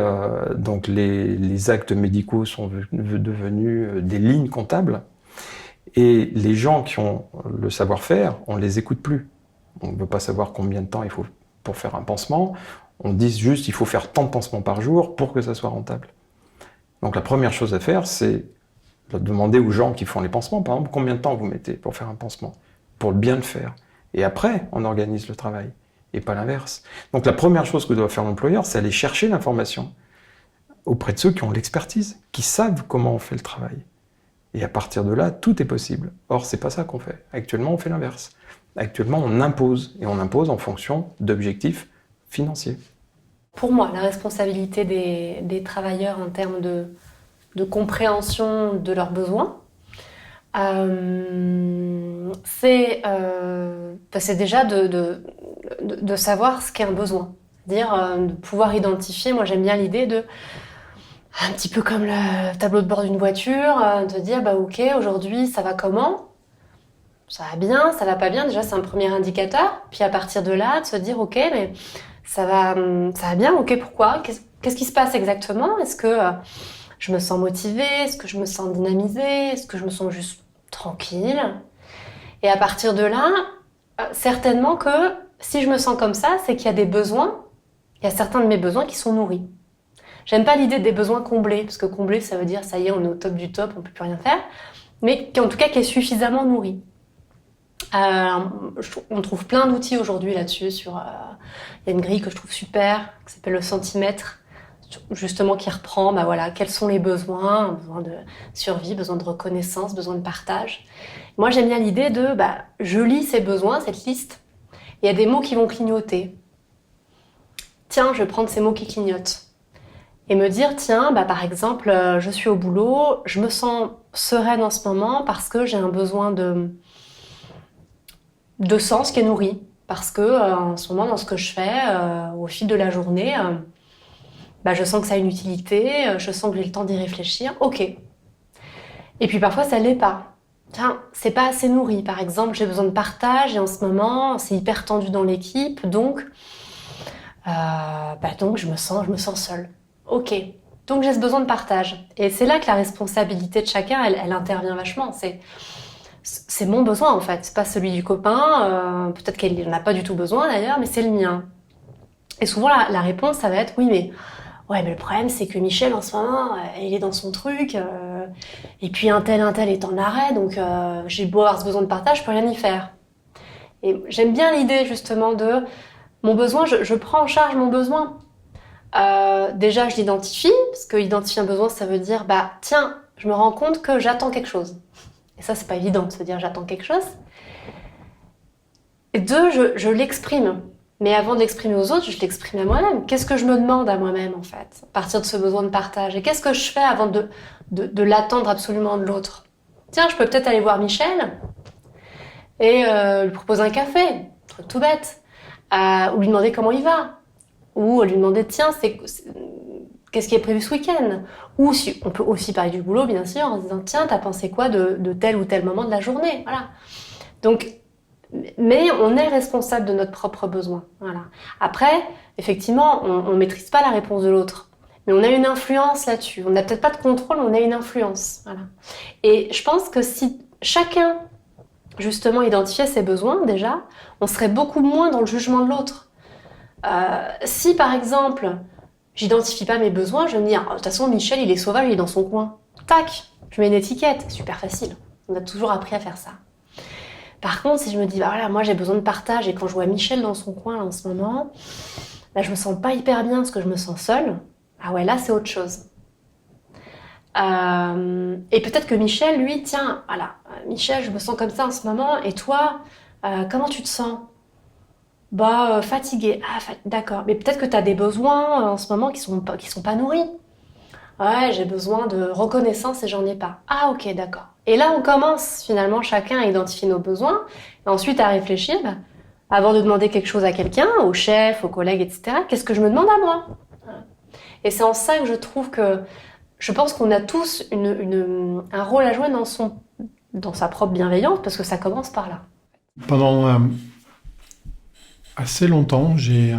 donc les actes médicaux sont devenus des lignes comptables. Et les gens qui ont le savoir-faire, on ne les écoute plus. On ne veut pas savoir combien de temps il faut pour faire un pansement. On dit juste qu'il faut faire tant de pansements par jour pour que ça soit rentable. Donc la première chose à faire, c'est de demander aux gens qui font les pansements, par exemple, combien de temps vous mettez pour faire un pansement, pour bien le faire. Et après, on organise le travail, et pas l'inverse. Donc la première chose que doit faire l'employeur, c'est aller chercher l'information auprès de ceux qui ont l'expertise, qui savent comment on fait le travail. Et à partir de là, tout est possible. Or, c'est pas ça qu'on fait. Actuellement, on fait l'inverse. Actuellement, on impose, et on impose en fonction d'objectifs financiers. Pour moi, la responsabilité des travailleurs en termes de compréhension de leurs besoins, c'est déjà de savoir ce qu'est un besoin. C'est-à-dire de pouvoir identifier, moi j'aime bien l'idée de, un petit peu comme le tableau de bord d'une voiture, de dire ok, aujourd'hui ça va comment ? Ça va bien, ça va pas bien, déjà c'est un premier indicateur. Puis à partir de là, de se dire ok, mais ça va bien, ok, pourquoi ? Qu'est-ce qui se passe exactement ? Est-ce que je me sens motivée ? Est-ce que je me sens dynamisée ? Est-ce que je me sens juste tranquille ? Et à partir de là, certainement que si je me sens comme ça, c'est qu'il y a des besoins, il y a certains de mes besoins qui sont nourris. J'aime pas l'idée des besoins comblés, parce que combler, ça veut dire ça y est, on est au top du top, on peut plus rien faire, mais en tout cas qui est suffisamment nourri. On trouve plein d'outils aujourd'hui là-dessus. Il y a une grille que je trouve super, qui s'appelle le centimètre, justement qui reprend quels sont les besoins, besoin de survie, besoin de reconnaissance, besoin de partage. Moi j'aime bien l'idée de je lis ces besoins, cette liste, il y a des mots qui vont clignoter. Tiens, je vais prendre ces mots qui clignotent. Et me dire, tiens, par exemple, je suis au boulot, je me sens sereine en ce moment parce que j'ai un besoin de sens qui est nourri. parce que en ce moment, dans ce que je fais, au fil de la journée, je sens que ça a une utilité, je sens que j'ai le temps d'y réfléchir. Ok. Et puis parfois, ça l'est pas. Tiens, c'est pas assez nourri. Par exemple, j'ai besoin de partage et en ce moment, c'est hyper tendu dans l'équipe, donc je me sens seule. Ok. Donc j'ai ce besoin de partage. Et c'est là que la responsabilité de chacun, elle intervient vachement. C'est mon besoin en fait, c'est pas celui du copain. Peut-être qu'il n'en a pas du tout besoin d'ailleurs, mais c'est le mien. Et souvent la réponse, ça va être oui, mais le problème c'est que Michel en ce moment, il est dans son truc, et puis un tel est en arrêt, donc j'ai beau avoir ce besoin de partage, je peux rien y faire. Et j'aime bien l'idée justement de mon besoin, je prends en charge mon besoin. Déjà je l'identifie, parce que identifier un besoin, ça veut dire tiens, je me rends compte que j'attends quelque chose. Et ça, c'est pas évident de se dire j'attends quelque chose. Et deux, je l'exprime. Mais avant de l'exprimer aux autres, je l'exprime à moi-même. Qu'est-ce que je me demande à moi-même, en fait, à partir de ce besoin de partage? Et qu'est-ce que je fais avant de l'attendre absolument de l'autre? Tiens, je peux peut-être aller voir Michel et lui proposer un café, un truc tout bête. Ou lui demander comment il va. Ou lui demander, tiens, qu'est-ce qui est prévu ce week-end? Ou on peut aussi parler du boulot, bien sûr, en se disant, tiens, t'as pensé quoi de tel ou tel moment de la journée? Voilà. Donc, mais on est responsable de notre propre besoin. Voilà. Après, effectivement, on ne maîtrise pas la réponse de l'autre. Mais on a une influence là-dessus. On n'a peut-être pas de contrôle, mais on a une influence. Voilà. Et je pense que si chacun, justement, identifiait ses besoins, déjà, on serait beaucoup moins dans le jugement de l'autre. Si, par exemple, j'identifie pas mes besoins, je vais me dire, de toute façon, Michel, il est sauvage, il est dans son coin. Tac, je mets une étiquette. C'est super facile. On a toujours appris à faire ça. Par contre, si je me dis, moi j'ai besoin de partage et quand je vois Michel dans son coin là, en ce moment, je me sens pas hyper bien parce que je me sens seule. Là c'est autre chose. Et peut-être que Michel, lui, tiens, Michel, je me sens comme ça en ce moment. Et toi, comment tu te sens? Fatiguée. D'accord. Mais peut-être que tu as des besoins en ce moment qui sont pas nourris. Ouais, j'ai besoin de reconnaissance et j'en ai pas. Ah ok, d'accord. Et là, on commence finalement chacun à identifier nos besoins et ensuite à réfléchir, avant de demander quelque chose à quelqu'un, au chef, aux collègues, etc. Qu'est-ce que je me demande à moi? Et c'est en ça que je pense qu'on a tous un rôle à jouer dans sa propre bienveillance parce que ça commence par là. Pendant assez longtemps, j'ai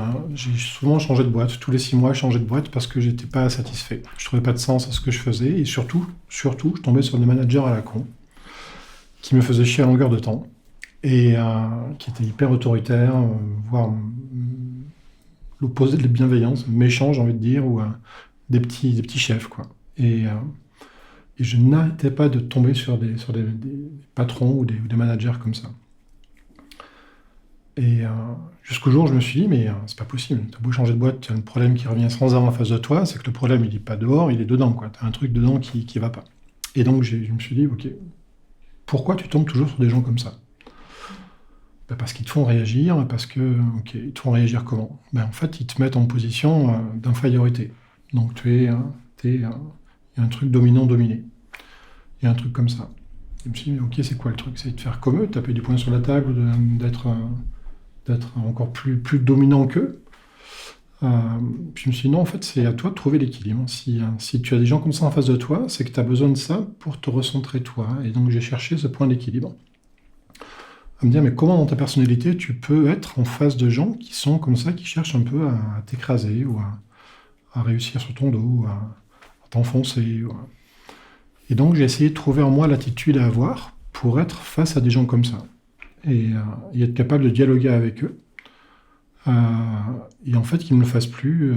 souvent changé de boîte. Tous les 6 mois, je changeais de boîte parce que j'étais pas satisfait. Je trouvais pas de sens à ce que je faisais. Et surtout, je tombais sur des managers à la con qui me faisaient chier à longueur de temps et qui étaient hyper autoritaires, voire l'opposé de la bienveillance, méchants, j'ai envie de dire, ou des petits chefs, quoi. Et je n'arrêtais pas de tomber sur des patrons ou des managers comme ça. Et jusqu'au jour où je me suis dit, mais c'est pas possible, t'as beau changer de boîte, tu as un problème qui revient sans arrêt en face de toi, c'est que le problème il est pas dehors, il est dedans, quoi. T'as un truc dedans qui va pas. Et donc je me suis dit, ok, pourquoi tu tombes toujours sur des gens comme ça? Parce qu'ils te font réagir, parce que, ok, ils te font réagir comment? En fait, ils te mettent en position d'infériorité. Donc il y a un truc dominant-dominé. Il y a un truc comme ça. Je me suis dit, ok, c'est quoi le truc? C'est de faire comme eux, taper du poing sur la table, d'être encore plus dominant qu'eux. Puis je me suis dit, non, en fait, c'est à toi de trouver l'équilibre. Si tu as des gens comme ça en face de toi, c'est que tu as besoin de ça pour te recentrer toi. Et donc j'ai cherché ce point d'équilibre. À me dire, mais comment dans ta personnalité tu peux être en face de gens qui sont comme ça, qui cherchent un peu à t'écraser ou à réussir sur ton dos, à t'enfoncer. Et donc j'ai essayé de trouver en moi l'attitude à avoir pour être face à des gens comme ça. Et être capable de dialoguer avec eux. Et en fait qu'ils ne me fassent plus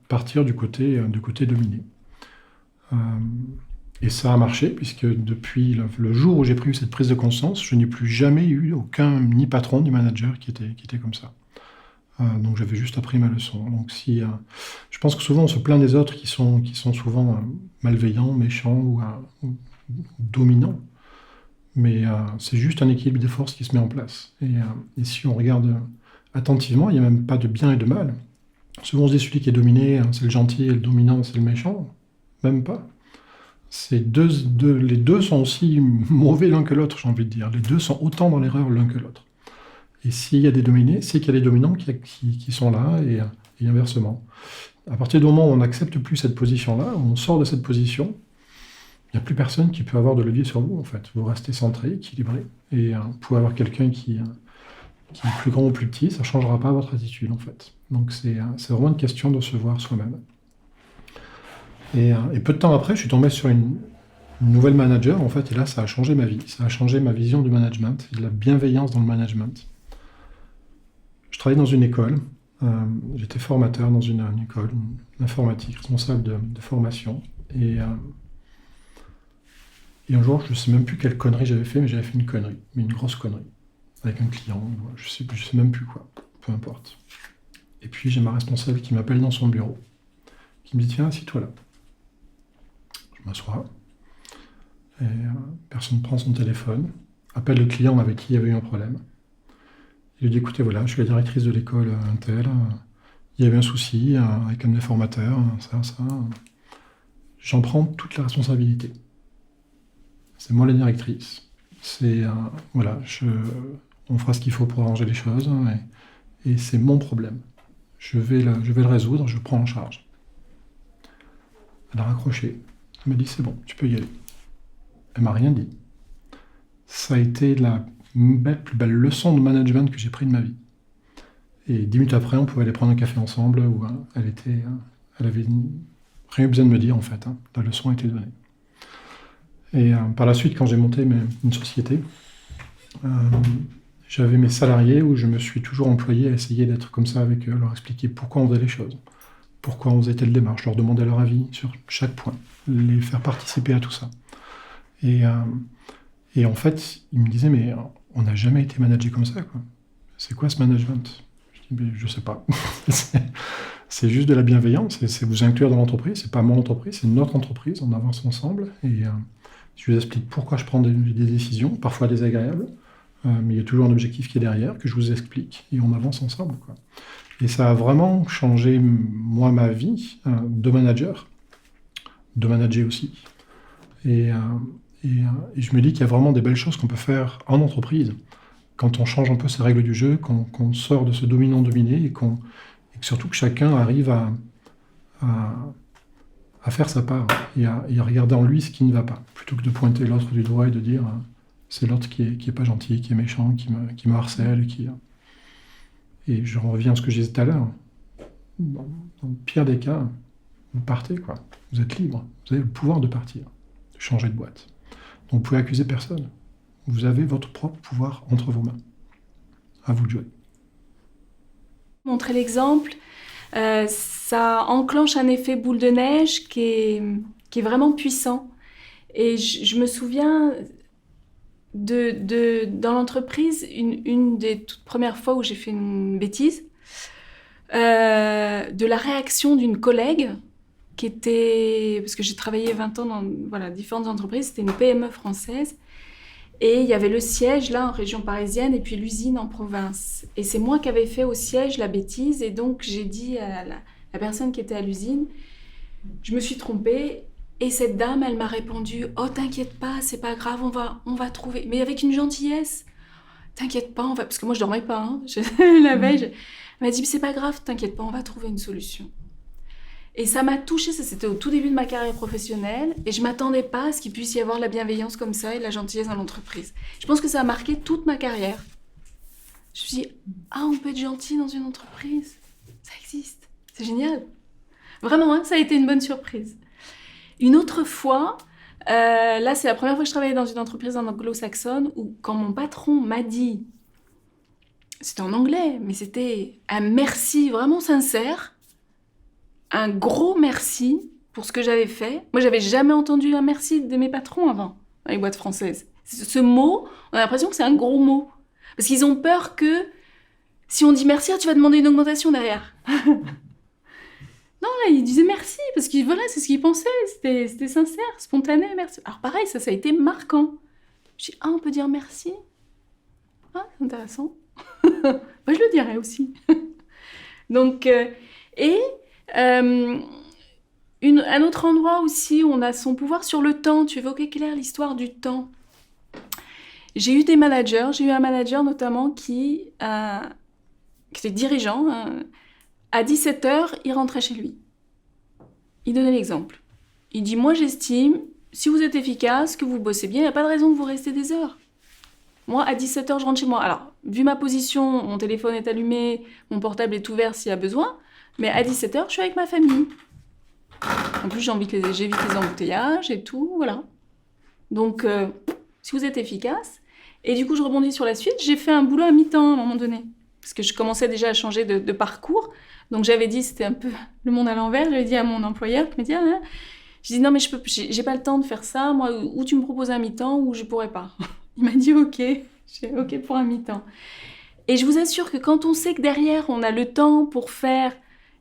partir du côté dominé. Et ça a marché, puisque depuis le jour où j'ai pris cette prise de conscience, je n'ai plus jamais eu aucun, ni patron, ni manager qui était comme ça. Donc j'avais juste appris ma leçon. Donc je pense que souvent on se plaint des autres qui sont souvent malveillants, méchants ou dominants. Mais c'est juste un équilibre des forces qui se met en place. Et si on regarde attentivement, il n'y a même pas de bien et de mal. Souvent on se dit celui qui est dominé, c'est le gentil, et le dominant, c'est le méchant. Même pas. Les deux sont aussi mauvais l'un que l'autre, j'ai envie de dire. Les deux sont autant dans l'erreur l'un que l'autre. Et s'il y a des dominés, c'est qu'il y a des dominants qui sont là, et inversement. À partir du moment où on n'accepte plus cette position-là, on sort de cette position, il n'y a plus personne qui peut avoir de levier sur vous, en fait. Vous restez centré, équilibré, et vous pouvez avoir quelqu'un qui est plus grand ou plus petit, ça ne changera pas votre attitude, en fait. Donc c'est vraiment une question de se voir soi-même. Et peu de temps après, je suis tombé sur une nouvelle manager, en fait, et là, ça a changé ma vie. Ça a changé ma vision du management, et de la bienveillance dans le management. Je travaillais dans une école, j'étais formateur dans une école d'informatique, responsable de formation, et un jour, je ne sais même plus quelle connerie j'avais fait, mais j'avais fait une connerie, mais une grosse connerie, avec un client, je sais même plus quoi, peu importe. Et puis j'ai ma responsable qui m'appelle dans son bureau, qui me dit « Tiens, assieds-toi là ». Je m'assois, et personne ne prend son téléphone, appelle le client avec qui il y avait eu un problème. Il lui dit « Écoutez, voilà, je suis la directrice de l'école Intel, il y avait un souci avec un de mes formateurs, ça. J'en prends toute la responsabilité. C'est moi la directrice. Voilà, on fera ce qu'il faut pour arranger les choses, et c'est mon problème. Je vais le résoudre, je prends en charge. » Elle a raccroché. Elle m'a dit « C'est bon, tu peux y aller. » Elle m'a rien dit. Ça a été la plus belle leçon de management que j'ai pris de ma vie. Et 10 minutes après, on pouvait aller prendre un café ensemble, où elle avait rien eu besoin de me dire, en fait. La leçon a été donnée. Et par la suite, quand j'ai monté une société, j'avais mes salariés où je me suis toujours employé à essayer d'être comme ça avec eux, leur expliquer pourquoi on faisait les choses, pourquoi on faisait telle démarche, leur demander leur avis sur chaque point, les faire participer à tout ça. Et en fait, ils me disaient « Mais on n'a jamais été managé comme ça, quoi. C'est quoi ce management ?» Je dis « Je sais pas. » C'est juste de la bienveillance, c'est vous inclure dans l'entreprise, c'est pas mon entreprise, c'est notre entreprise, on avance ensemble, et je vous explique pourquoi je prends des décisions, parfois désagréables, mais il y a toujours un objectif qui est derrière, que je vous explique, et on avance ensemble, quoi. Et ça a vraiment changé, moi, ma vie de manager aussi. Et je me dis qu'il y a vraiment des belles choses qu'on peut faire en entreprise, quand on change un peu ses règles du jeu, qu'on sort de ce dominant-dominé, et que surtout que chacun arrive à faire sa part, et à regarder en lui ce qui ne va pas, plutôt que de pointer l'autre du doigt et de dire c'est l'autre qui est pas gentil, qui est méchant, qui me harcèle, et je reviens à ce que je disais tout à l'heure. Dans le pire des cas, vous partez, quoi. Vous êtes libre, vous avez le pouvoir de partir, de changer de boîte. Donc vous pouvez accuser personne. Vous avez votre propre pouvoir entre vos mains. À vous de jouer. Montrer l'exemple, ça enclenche un effet boule de neige qui est vraiment puissant. Et je me souviens dans l'entreprise, une des toutes premières fois où j'ai fait une bêtise, de la réaction d'une collègue qui était... Parce que j'ai travaillé 20 ans dans différentes entreprises, c'était une PME française. Et il y avait le siège, là, en région parisienne, et puis l'usine en province. Et c'est moi qui avais fait au siège la bêtise, et donc j'ai dit à la personne qui était à l'usine, je me suis trompée, et cette dame, elle m'a répondu, « Oh, t'inquiète pas, c'est pas grave, on va trouver. » Mais avec une gentillesse. « T'inquiète pas, parce que moi je dormais pas, la veille. Elle m'a dit, « C'est pas grave, t'inquiète pas, on va trouver une solution. » Et ça m'a touchée, ça c'était au tout début de ma carrière professionnelle, et je m'attendais pas à ce qu'il puisse y avoir de la bienveillance comme ça et de la gentillesse dans l'entreprise. Je pense que ça a marqué toute ma carrière. Je me suis dit, on peut être gentil dans une entreprise, ça existe, c'est génial. Vraiment, ça a été une bonne surprise. Une autre fois, là c'est la première fois que je travaillais dans une entreprise en anglo-saxonne, où quand mon patron m'a dit, c'était en anglais, mais c'était un merci vraiment sincère, un gros merci pour ce que j'avais fait. Moi, j'avais jamais entendu un merci de mes patrons avant, dans les boîtes françaises. Ce mot, on a l'impression que c'est un gros mot. Parce qu'ils ont peur que, si on dit merci, tu vas demander une augmentation derrière. Non, là, ils disaient merci, parce que voilà, c'est ce qu'ils pensaient. C'était sincère, spontané, merci. Alors pareil, ça a été marquant. Je dis, on peut dire merci. C'est intéressant. Moi, je le dirais aussi. Donc, un autre endroit aussi où on a son pouvoir sur le temps. Tu évoquais, Claire, l'histoire du temps. J'ai eu des managers, j'ai eu un manager notamment qui était dirigeant. À 17h, il rentrait chez lui. Il donnait l'exemple. Il dit, moi j'estime, si vous êtes efficace, que vous bossez bien, il n'y a pas de raison que vous restez des heures. Moi, à 17h, je rentre chez moi. Alors, vu ma position, mon téléphone est allumé, mon portable est ouvert s'il y a besoin, mais à 17h, je suis avec ma famille. En plus, j'évite les embouteillages et tout, voilà. Donc, si vous êtes efficace... Et du coup, je rebondis sur la suite. J'ai fait un boulot à mi-temps à un moment donné. Parce que je commençais déjà à changer de parcours. Donc, j'avais dit, c'était un peu le monde à l'envers. J'avais dit à mon employeur qui me dit, j'ai dit, non, mais j'ai pas le temps de faire ça. Moi, ou tu me proposes un mi-temps ou je pourrais pas. Il m'a dit, ok. J'ai dit, ok pour un mi-temps. Et je vous assure que quand on sait que derrière, on a le temps pour faire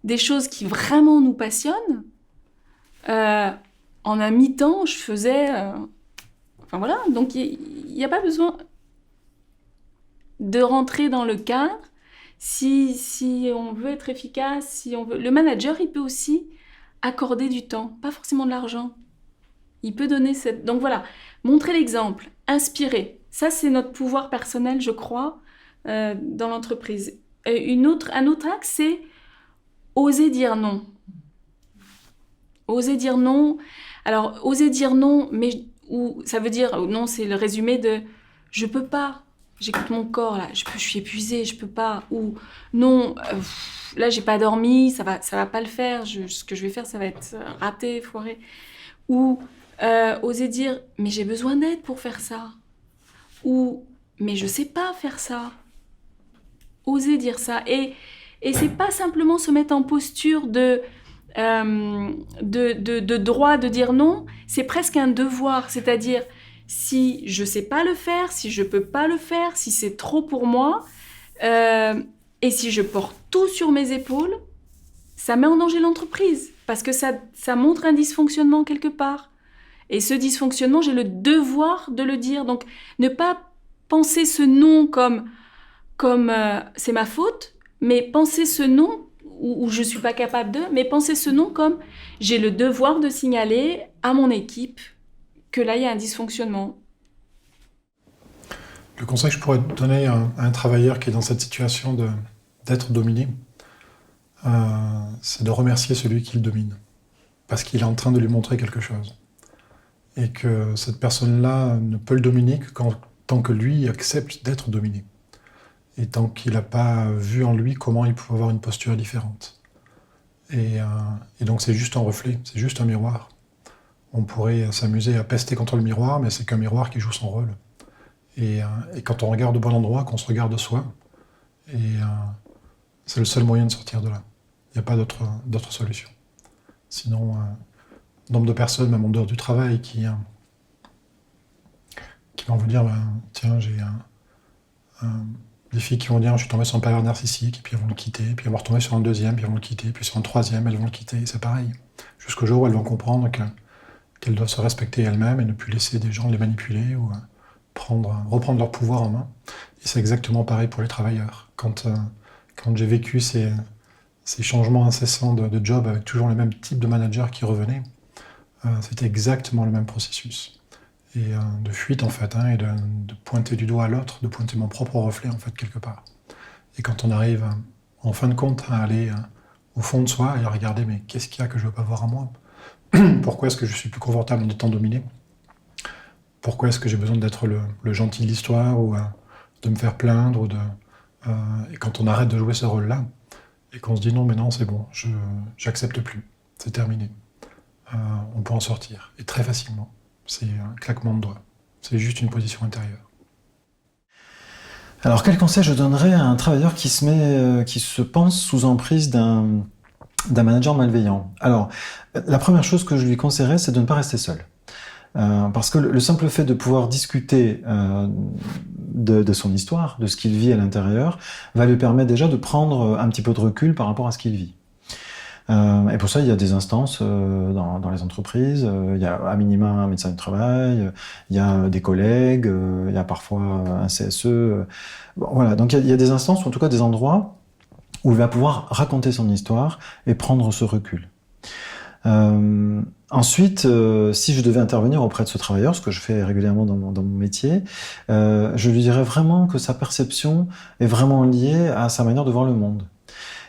des choses qui vraiment nous passionnent, en un mi-temps, je faisais... Enfin voilà, donc il n'y a pas besoin de rentrer dans le cadre. Si on veut être efficace, si on veut... Le manager, il peut aussi accorder du temps, pas forcément de l'argent. Il peut donner cette... Donc voilà, montrer l'exemple, inspirer. Ça, c'est notre pouvoir personnel, je crois, dans l'entreprise. Un autre axe, c'est oser dire non. Oser dire non. Alors, oser dire non, mais ça veut dire non, c'est le résumé de je peux pas. J'écoute mon corps là, je suis épuisée, je peux pas. Ou non, là j'ai pas dormi, ça va pas le faire. Ce que je vais faire, ça va être raté, foiré. Ou oser dire mais j'ai besoin d'aide pour faire ça. Ou mais je sais pas faire ça. Oser dire ça et c'est pas simplement se mettre en posture de droit de dire non, c'est presque un devoir, c'est-à-dire si je sais pas le faire, si je peux pas le faire, si c'est trop pour moi, et si je porte tout sur mes épaules, ça met en danger l'entreprise, parce que ça montre un dysfonctionnement quelque part. Et ce dysfonctionnement, j'ai le devoir de le dire. Donc, ne pas penser ce non comme c'est ma faute, mais penser ce non, ou je suis pas capable de, mais penser ce non comme j'ai le devoir de signaler à mon équipe que là, il y a un dysfonctionnement. Le conseil que je pourrais donner à un travailleur qui est dans cette situation d'être dominé, c'est de remercier celui qui le domine, parce qu'il est en train de lui montrer quelque chose. Et que cette personne-là ne peut le dominer que tant que lui accepte d'être dominé. Et tant qu'il n'a pas vu en lui comment il pouvait avoir une posture différente. Et donc c'est juste un reflet, c'est juste un miroir. On pourrait s'amuser à pester contre le miroir, mais c'est qu'un miroir qui joue son rôle. Et quand on regarde au bon endroit, qu'on se regarde soi, c'est le seul moyen de sortir de là. Il n'y a pas d'autre solution. Sinon, nombre de personnes, même en dehors du travail, qui vont vous dire, tiens, j'ai des filles qui vont dire, je suis tombée sur un pervers narcissique, et puis elles vont le quitter, puis elles vont retomber sur un deuxième, puis elles vont le quitter, puis sur un troisième, elles vont le quitter, et c'est pareil. Jusqu'au jour où elles vont comprendre qu'elles doivent se respecter elles-mêmes et ne plus laisser des gens les manipuler ou reprendre leur pouvoir en main. Et c'est exactement pareil pour les travailleurs. Quand j'ai vécu ces changements incessants de job avec toujours le même type de manager qui revenait, c'était exactement le même processus. Et de fuite en fait, et de pointer du doigt à l'autre, de pointer mon propre reflet en fait quelque part. Et quand on arrive en fin de compte à aller au fond de soi et à regarder mais qu'est-ce qu'il y a que je ne veux pas voir en moi ? Pourquoi est-ce que je suis plus confortable en étant dominé ? Pourquoi est-ce que j'ai besoin d'être le gentil de l'histoire ou de me faire plaindre et quand on arrête de jouer ce rôle-là et qu'on se dit non mais non c'est bon, j'accepte plus, c'est terminé. On peut en sortir et très facilement. C'est un claquement de doigts. C'est juste une position intérieure. Alors, quel conseil je donnerais à un travailleur qui se pense sous emprise d'un manager malveillant ? Alors, la première chose que je lui conseillerais, c'est de ne pas rester seul. Parce que le simple fait de pouvoir discuter de son histoire, de ce qu'il vit à l'intérieur, va lui permettre déjà de prendre un petit peu de recul par rapport à ce qu'il vit. Et pour ça, il y a des instances dans les entreprises, il y a à minima un médecin du travail, il y a des collègues, il y a parfois un CSE. Bon, voilà, donc il y a des instances, ou en tout cas des endroits où il va pouvoir raconter son histoire et prendre ce recul. Ensuite, si je devais intervenir auprès de ce travailleur, ce que je fais régulièrement dans mon métier, je lui dirais vraiment que sa perception est vraiment liée à sa manière de voir le monde.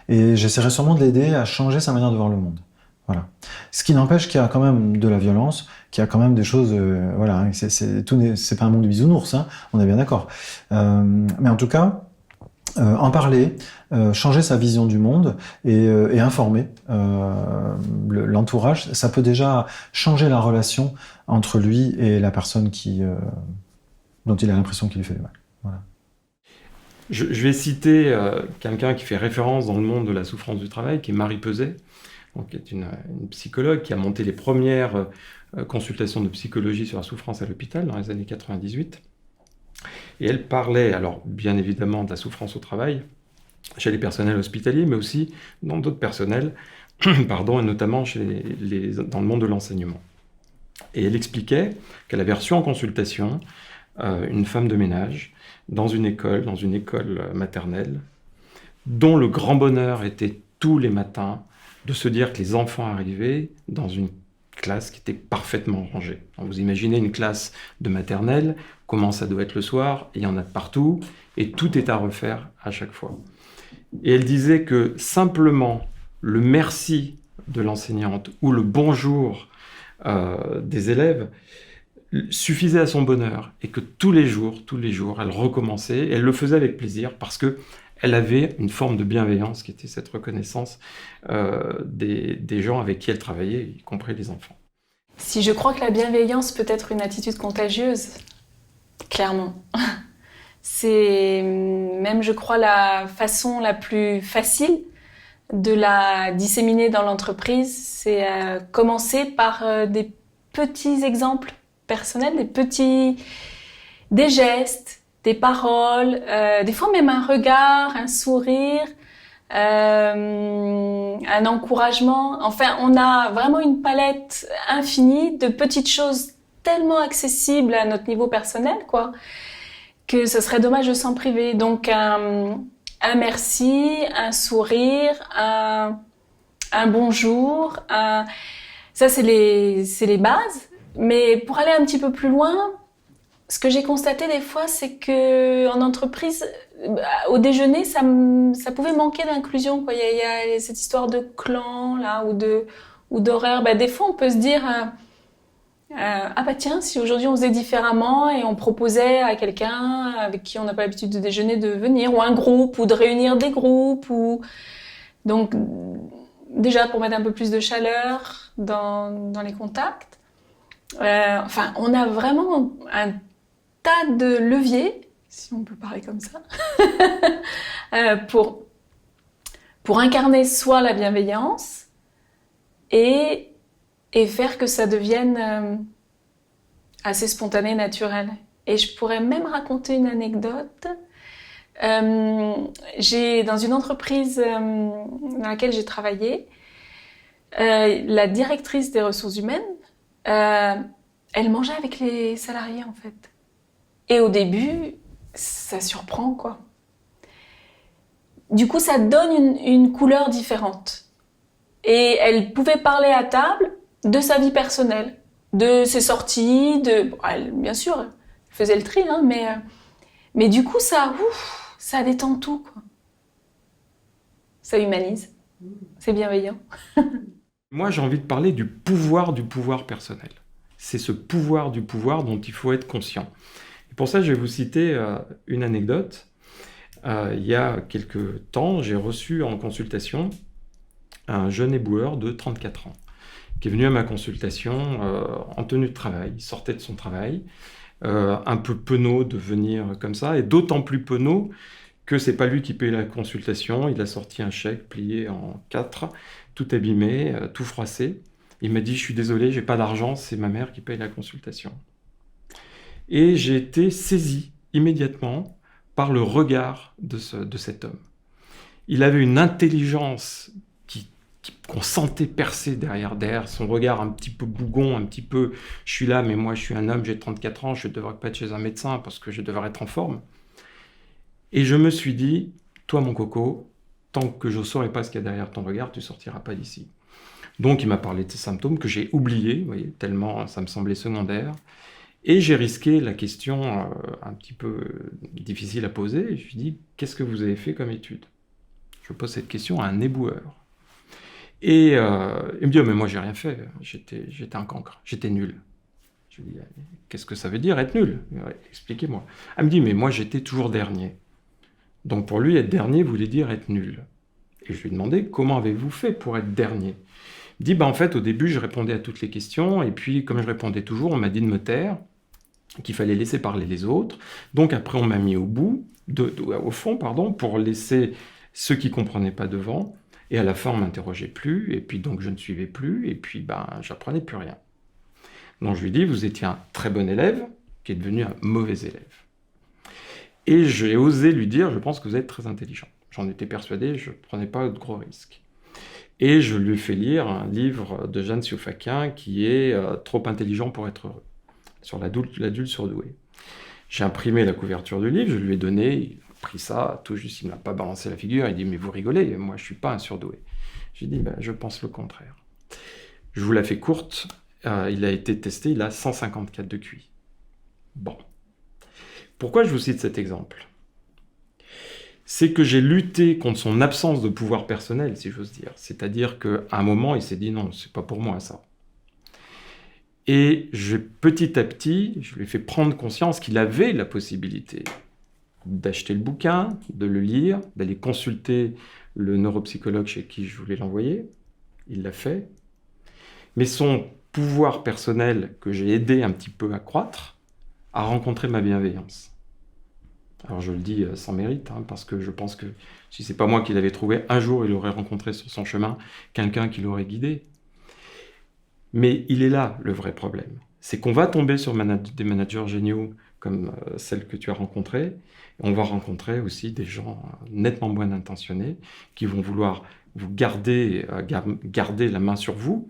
Et j'essaierai sûrement de l'aider à changer sa manière de voir le monde. Voilà. Ce qui n'empêche qu'il y a quand même de la violence, qu'il y a quand même des choses, voilà, hein, c'est pas un monde de bisounours, hein, on est bien d'accord. Mais en tout cas, en parler, changer sa vision du monde et informer l'entourage, ça peut déjà changer la relation entre lui et la personne dont il a l'impression qu'il lui fait du mal. Voilà. Je vais citer quelqu'un qui fait référence dans le monde de la souffrance du travail, qui est Marie Peset, donc, qui est une psychologue qui a monté les premières consultations de psychologie sur la souffrance à l'hôpital dans les années 98. Et elle parlait, alors bien évidemment, de la souffrance au travail, chez les personnels hospitaliers, mais aussi dans d'autres personnels, pardon, et notamment dans le monde de l'enseignement. Et elle expliquait qu'elle avait reçu en consultation une femme de ménage dans une école maternelle, dont le grand bonheur était tous les matins de se dire que les enfants arrivaient dans une classe qui était parfaitement rangée. Donc vous imaginez une classe de maternelle, comment ça doit être le soir, il y en a de partout, et tout est à refaire à chaque fois. Et elle disait que simplement le merci de l'enseignante ou le bonjour des élèves suffisait à son bonheur, et que tous les jours, elle recommençait, et elle le faisait avec plaisir, parce que elle avait une forme de bienveillance qui était cette reconnaissance des gens avec qui elle travaillait, y compris les enfants. Si je crois que la bienveillance peut être une attitude contagieuse, clairement. C'est même, je crois, la façon la plus facile de la disséminer dans l'entreprise, c'est commencer par des petits exemples personnels, des gestes, des paroles, des fois même un regard, un sourire, un encouragement. Enfin, on a vraiment une palette infinie de petites choses tellement accessibles à notre niveau personnel, quoi, que ce serait dommage de s'en priver. Donc, un merci, un sourire, un bonjour, ça c'est les bases. Mais pour aller un petit peu plus loin, ce que j'ai constaté des fois, c'est que en entreprise, au déjeuner, ça pouvait manquer d'inclusion, quoi. Il y a cette histoire de clan là ou d'horaire. Des fois, on peut se dire ah bah tiens, si aujourd'hui on faisait différemment et on proposait à quelqu'un avec qui on n'a pas l'habitude de déjeuner de venir, ou un groupe, ou de réunir des groupes, donc déjà pour mettre un peu plus de chaleur dans les contacts. Enfin, on a vraiment un tas de leviers, si on peut parler comme ça, pour incarner soit la bienveillance et faire que ça devienne assez spontané, naturel. Et je pourrais même raconter une anecdote. Dans une entreprise dans laquelle j'ai travaillé, la directrice des ressources humaines, elle mangeait avec les salariés, en fait. Et au début, ça surprend, quoi. Du coup, ça donne une couleur différente. Et elle pouvait parler à table de sa vie personnelle, de ses sorties, elle, bien sûr, elle faisait le tri, hein, mais du coup, ça détend tout, quoi. Ça humanise. C'est bienveillant. Moi, j'ai envie de parler du pouvoir personnel. C'est ce pouvoir du pouvoir dont il faut être conscient. Et pour ça, je vais vous citer une anecdote. Il y a quelques temps, j'ai reçu en consultation un jeune éboueur de 34 ans qui est venu à ma consultation en tenue de travail. Il sortait de son travail, un peu penaud de venir comme ça, et d'autant plus penaud que c'est pas lui qui paye la consultation. Il a sorti un chèque plié en 4, tout abîmé, tout froissé. Il m'a dit « Je suis désolé, j'ai pas d'argent, c'est ma mère qui paye la consultation ». Et j'ai été saisi immédiatement par le regard de cet homme. Il avait une intelligence qu'on sentait percer derrière son regard un petit peu bougon, un petit peu « je suis là, mais moi je suis un homme, j'ai 34 ans, je ne devrais pas être chez un médecin parce que je devrais être en forme ». Et je me suis dit « toi mon coco, tant que je ne saurai pas ce qu'il y a derrière ton regard, tu ne sortiras pas d'ici ». Donc il m'a parlé de ces symptômes que j'ai oubliés, vous voyez, tellement ça me semblait secondaire. Et j'ai risqué la question un petit peu difficile à poser. Et je lui ai dit, qu'est-ce que vous avez fait comme étude? Je pose cette question à un éboueur. Et il me dit, oh, mais moi j'ai rien fait, j'étais un cancre, j'étais nul. Je lui dis, qu'est-ce que ça veut dire être nul? Expliquez-moi. Elle me dit, mais moi j'étais toujours dernier. Donc pour lui, être dernier voulait dire être nul. Et je lui ai demandé, comment avez-vous fait pour être dernier? Il me dit, en fait, au début, je répondais à toutes les questions, et puis, comme je répondais toujours, on m'a dit de me taire, qu'il fallait laisser parler les autres. Donc après, on m'a mis au fond, pour laisser ceux qui ne comprenaient pas devant, et à la fin, on ne m'interrogeait plus, et puis donc je ne suivais plus, et puis j'apprenais plus rien. Donc je lui ai dit, vous étiez un très bon élève, qui est devenu un mauvais élève. Et j'ai osé lui dire, je pense que vous êtes très intelligent. J'en étais persuadé, je ne prenais pas de gros risques. Et je lui ai fait lire un livre de Jeanne Sioufaquin qui est Trop intelligent pour être heureux, sur l'adulte surdoué. J'ai imprimé la couverture du livre, je lui ai donné, il a pris ça, tout juste, il ne m'a pas balancé la figure, il dit, mais vous rigolez, moi je ne suis pas un surdoué. J'ai dit, je pense le contraire. Je vous la fais courte, il a été testé, il a 154 de QI. Bon. Pourquoi je vous cite cet exemple? C'est que j'ai lutté contre son absence de pouvoir personnel, si j'ose dire. C'est-à-dire qu'à un moment, il s'est dit non, c'est pas pour moi ça. Et petit à petit, je lui ai fait prendre conscience qu'il avait la possibilité d'acheter le bouquin, de le lire, d'aller consulter le neuropsychologue chez qui je voulais l'envoyer. Il l'a fait. Mais son pouvoir personnel, que j'ai aidé un petit peu à croître, a rencontré ma bienveillance. Alors je le dis sans mérite, parce que je pense que si c'est pas moi qui l'avais trouvé, un jour il aurait rencontré sur son chemin quelqu'un qui l'aurait guidé. Mais il est là le vrai problème. C'est qu'on va tomber sur des managers géniaux comme celle que tu as rencontrée. On va rencontrer aussi des gens nettement moins intentionnés qui vont vouloir vous garder la main sur vous.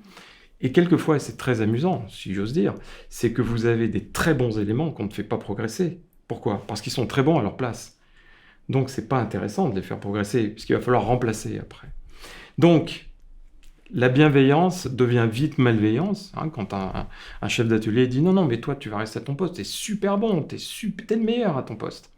Et quelquefois, et c'est très amusant, si j'ose dire, c'est que vous avez des très bons éléments qu'on ne fait pas progresser. Pourquoi? Parce qu'ils sont très bons à leur place. Donc, c'est pas intéressant de les faire progresser, puisqu'il va falloir remplacer après. Donc, la bienveillance devient vite malveillance, quand un chef d'atelier dit « Non, mais toi, tu vas rester à ton poste, t'es super bon, t'es le meilleur à ton poste. »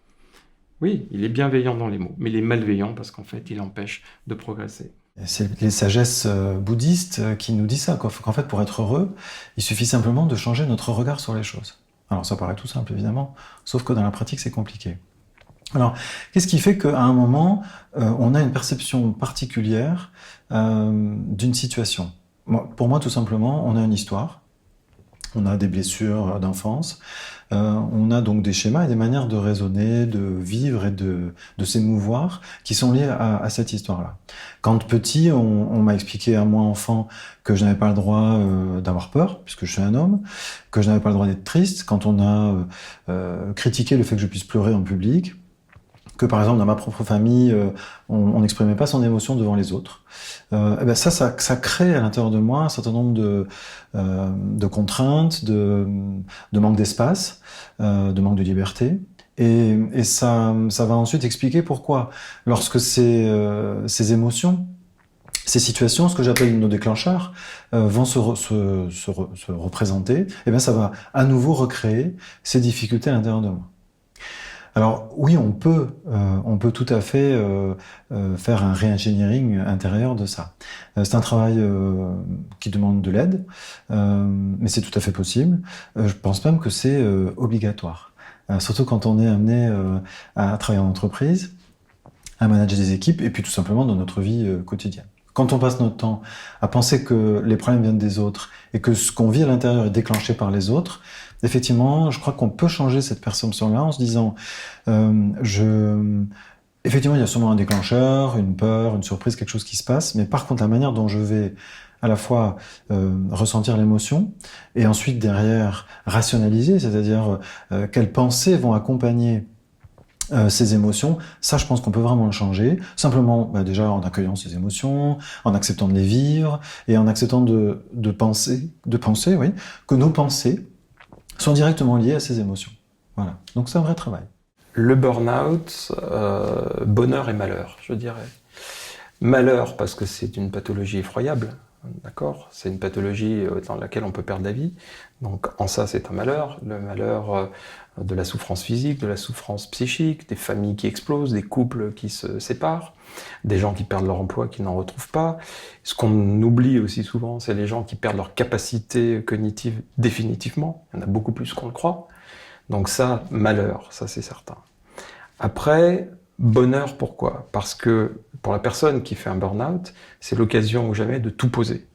Oui, il est bienveillant dans les mots, mais il est malveillant parce qu'en fait, il empêche de progresser. C'est les sagesses bouddhistes qui nous disent ça, qu'en fait, pour être heureux, il suffit simplement de changer notre regard sur les choses. Alors, ça paraît tout simple, évidemment, sauf que dans la pratique, c'est compliqué. Alors, qu'est-ce qui fait qu'à un moment, on a une perception particulière d'une situation? Pour moi, tout simplement, on a une histoire, on a des blessures d'enfance, on a donc des schémas et des manières de raisonner, de vivre et de s'émouvoir qui sont liés à cette histoire-là. Quand petit, on m'a expliqué à moi, enfant, que je n'avais pas le droit d'avoir peur, puisque je suis un homme, que je n'avais pas le droit d'être triste, quand on a critiqué le fait que je puisse pleurer en public, que par exemple dans ma propre famille, on n'exprimait pas son émotion devant les autres. Ça crée à l'intérieur de moi un certain nombre de contraintes, de manque d'espace, de manque de liberté. Et ça va ensuite expliquer pourquoi, lorsque ces émotions, ces situations, ce que j'appelle nos déclencheurs, vont se représenter, ça va à nouveau recréer ces difficultés à l'intérieur de moi. Alors oui, on peut tout à fait faire un re-engineering intérieur de ça. C'est un travail qui demande de l'aide, mais c'est tout à fait possible. Je pense même que c'est obligatoire. Surtout quand on est amené à travailler en entreprise, à manager des équipes, et puis tout simplement dans notre vie quotidienne. Quand on passe notre temps à penser que les problèmes viennent des autres et que ce qu'on vit à l'intérieur est déclenché par les autres, effectivement, je crois qu'on peut changer cette perception-là en se disant effectivement, il y a sûrement un déclencheur, une peur, une surprise, quelque chose qui se passe, mais par contre, la manière dont je vais à la fois ressentir l'émotion et ensuite derrière rationaliser, c'est-à-dire quelles pensées vont accompagner ces émotions, ça je pense qu'on peut vraiment le changer, simplement déjà en accueillant ces émotions, en acceptant de les vivre et en acceptant de penser, oui, que nos pensées sont directement liées à ces émotions. Voilà, donc c'est un vrai travail. Le burn-out, bonheur et malheur, je dirais. Malheur parce que c'est une pathologie effroyable. D'accord ? C'est une pathologie dans laquelle on peut perdre la vie. Donc en ça, c'est un malheur. Le malheur de la souffrance physique, de la souffrance psychique, des familles qui explosent, des couples qui se séparent, des gens qui perdent leur emploi, qui n'en retrouvent pas. Ce qu'on oublie aussi souvent, c'est les gens qui perdent leur capacité cognitive définitivement. Il y en a beaucoup plus qu'on le croit. Donc ça, malheur, ça c'est certain. Après, bonheur, pourquoi ? Parce que pour la personne qui fait un burn-out, c'est l'occasion ou jamais de tout poser,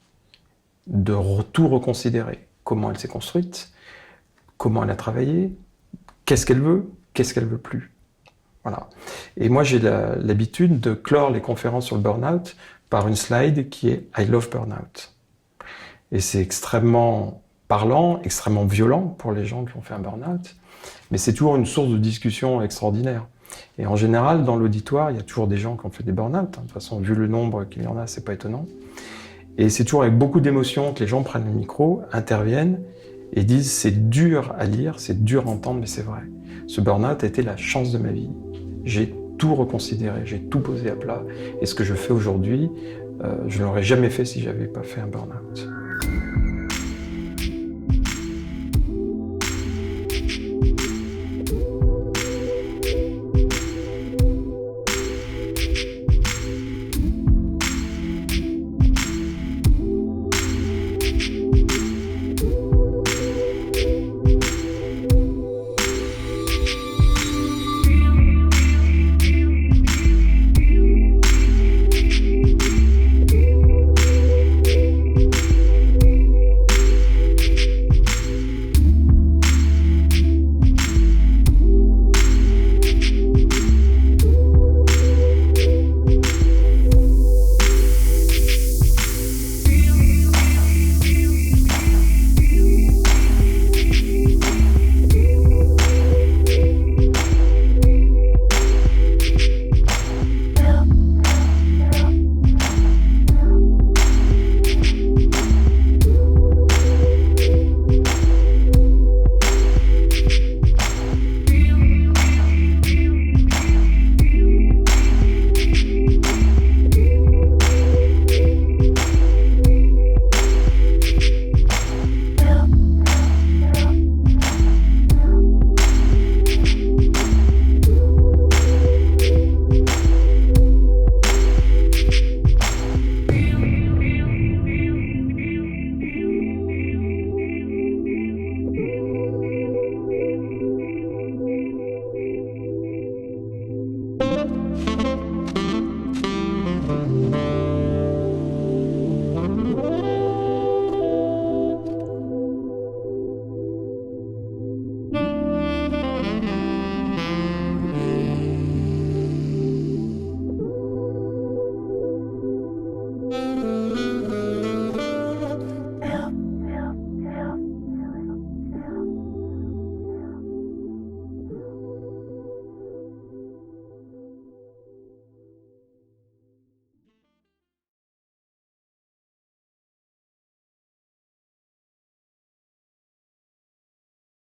de tout reconsidérer. Comment elle s'est construite, comment elle a travaillé, qu'est-ce qu'elle veut plus. Voilà. Et moi, j'ai l'habitude de clore les conférences sur le burn-out par une slide qui est « I love burn-out ». Et c'est extrêmement parlant, extrêmement violent pour les gens qui ont fait un burn-out, mais c'est toujours une source de discussion extraordinaire. Et en général, dans l'auditoire, il y a toujours des gens qui ont fait des burn-out. De toute façon, vu le nombre qu'il y en a, c'est pas étonnant. Et c'est toujours avec beaucoup d'émotion que les gens prennent le micro, interviennent et disent « c'est dur à lire, c'est dur à entendre, mais c'est vrai. Ce burn-out a été la chance de ma vie. J'ai tout reconsidéré, j'ai tout posé à plat. Et ce que je fais aujourd'hui, je ne l'aurais jamais fait si j'avais pas fait un burn-out. »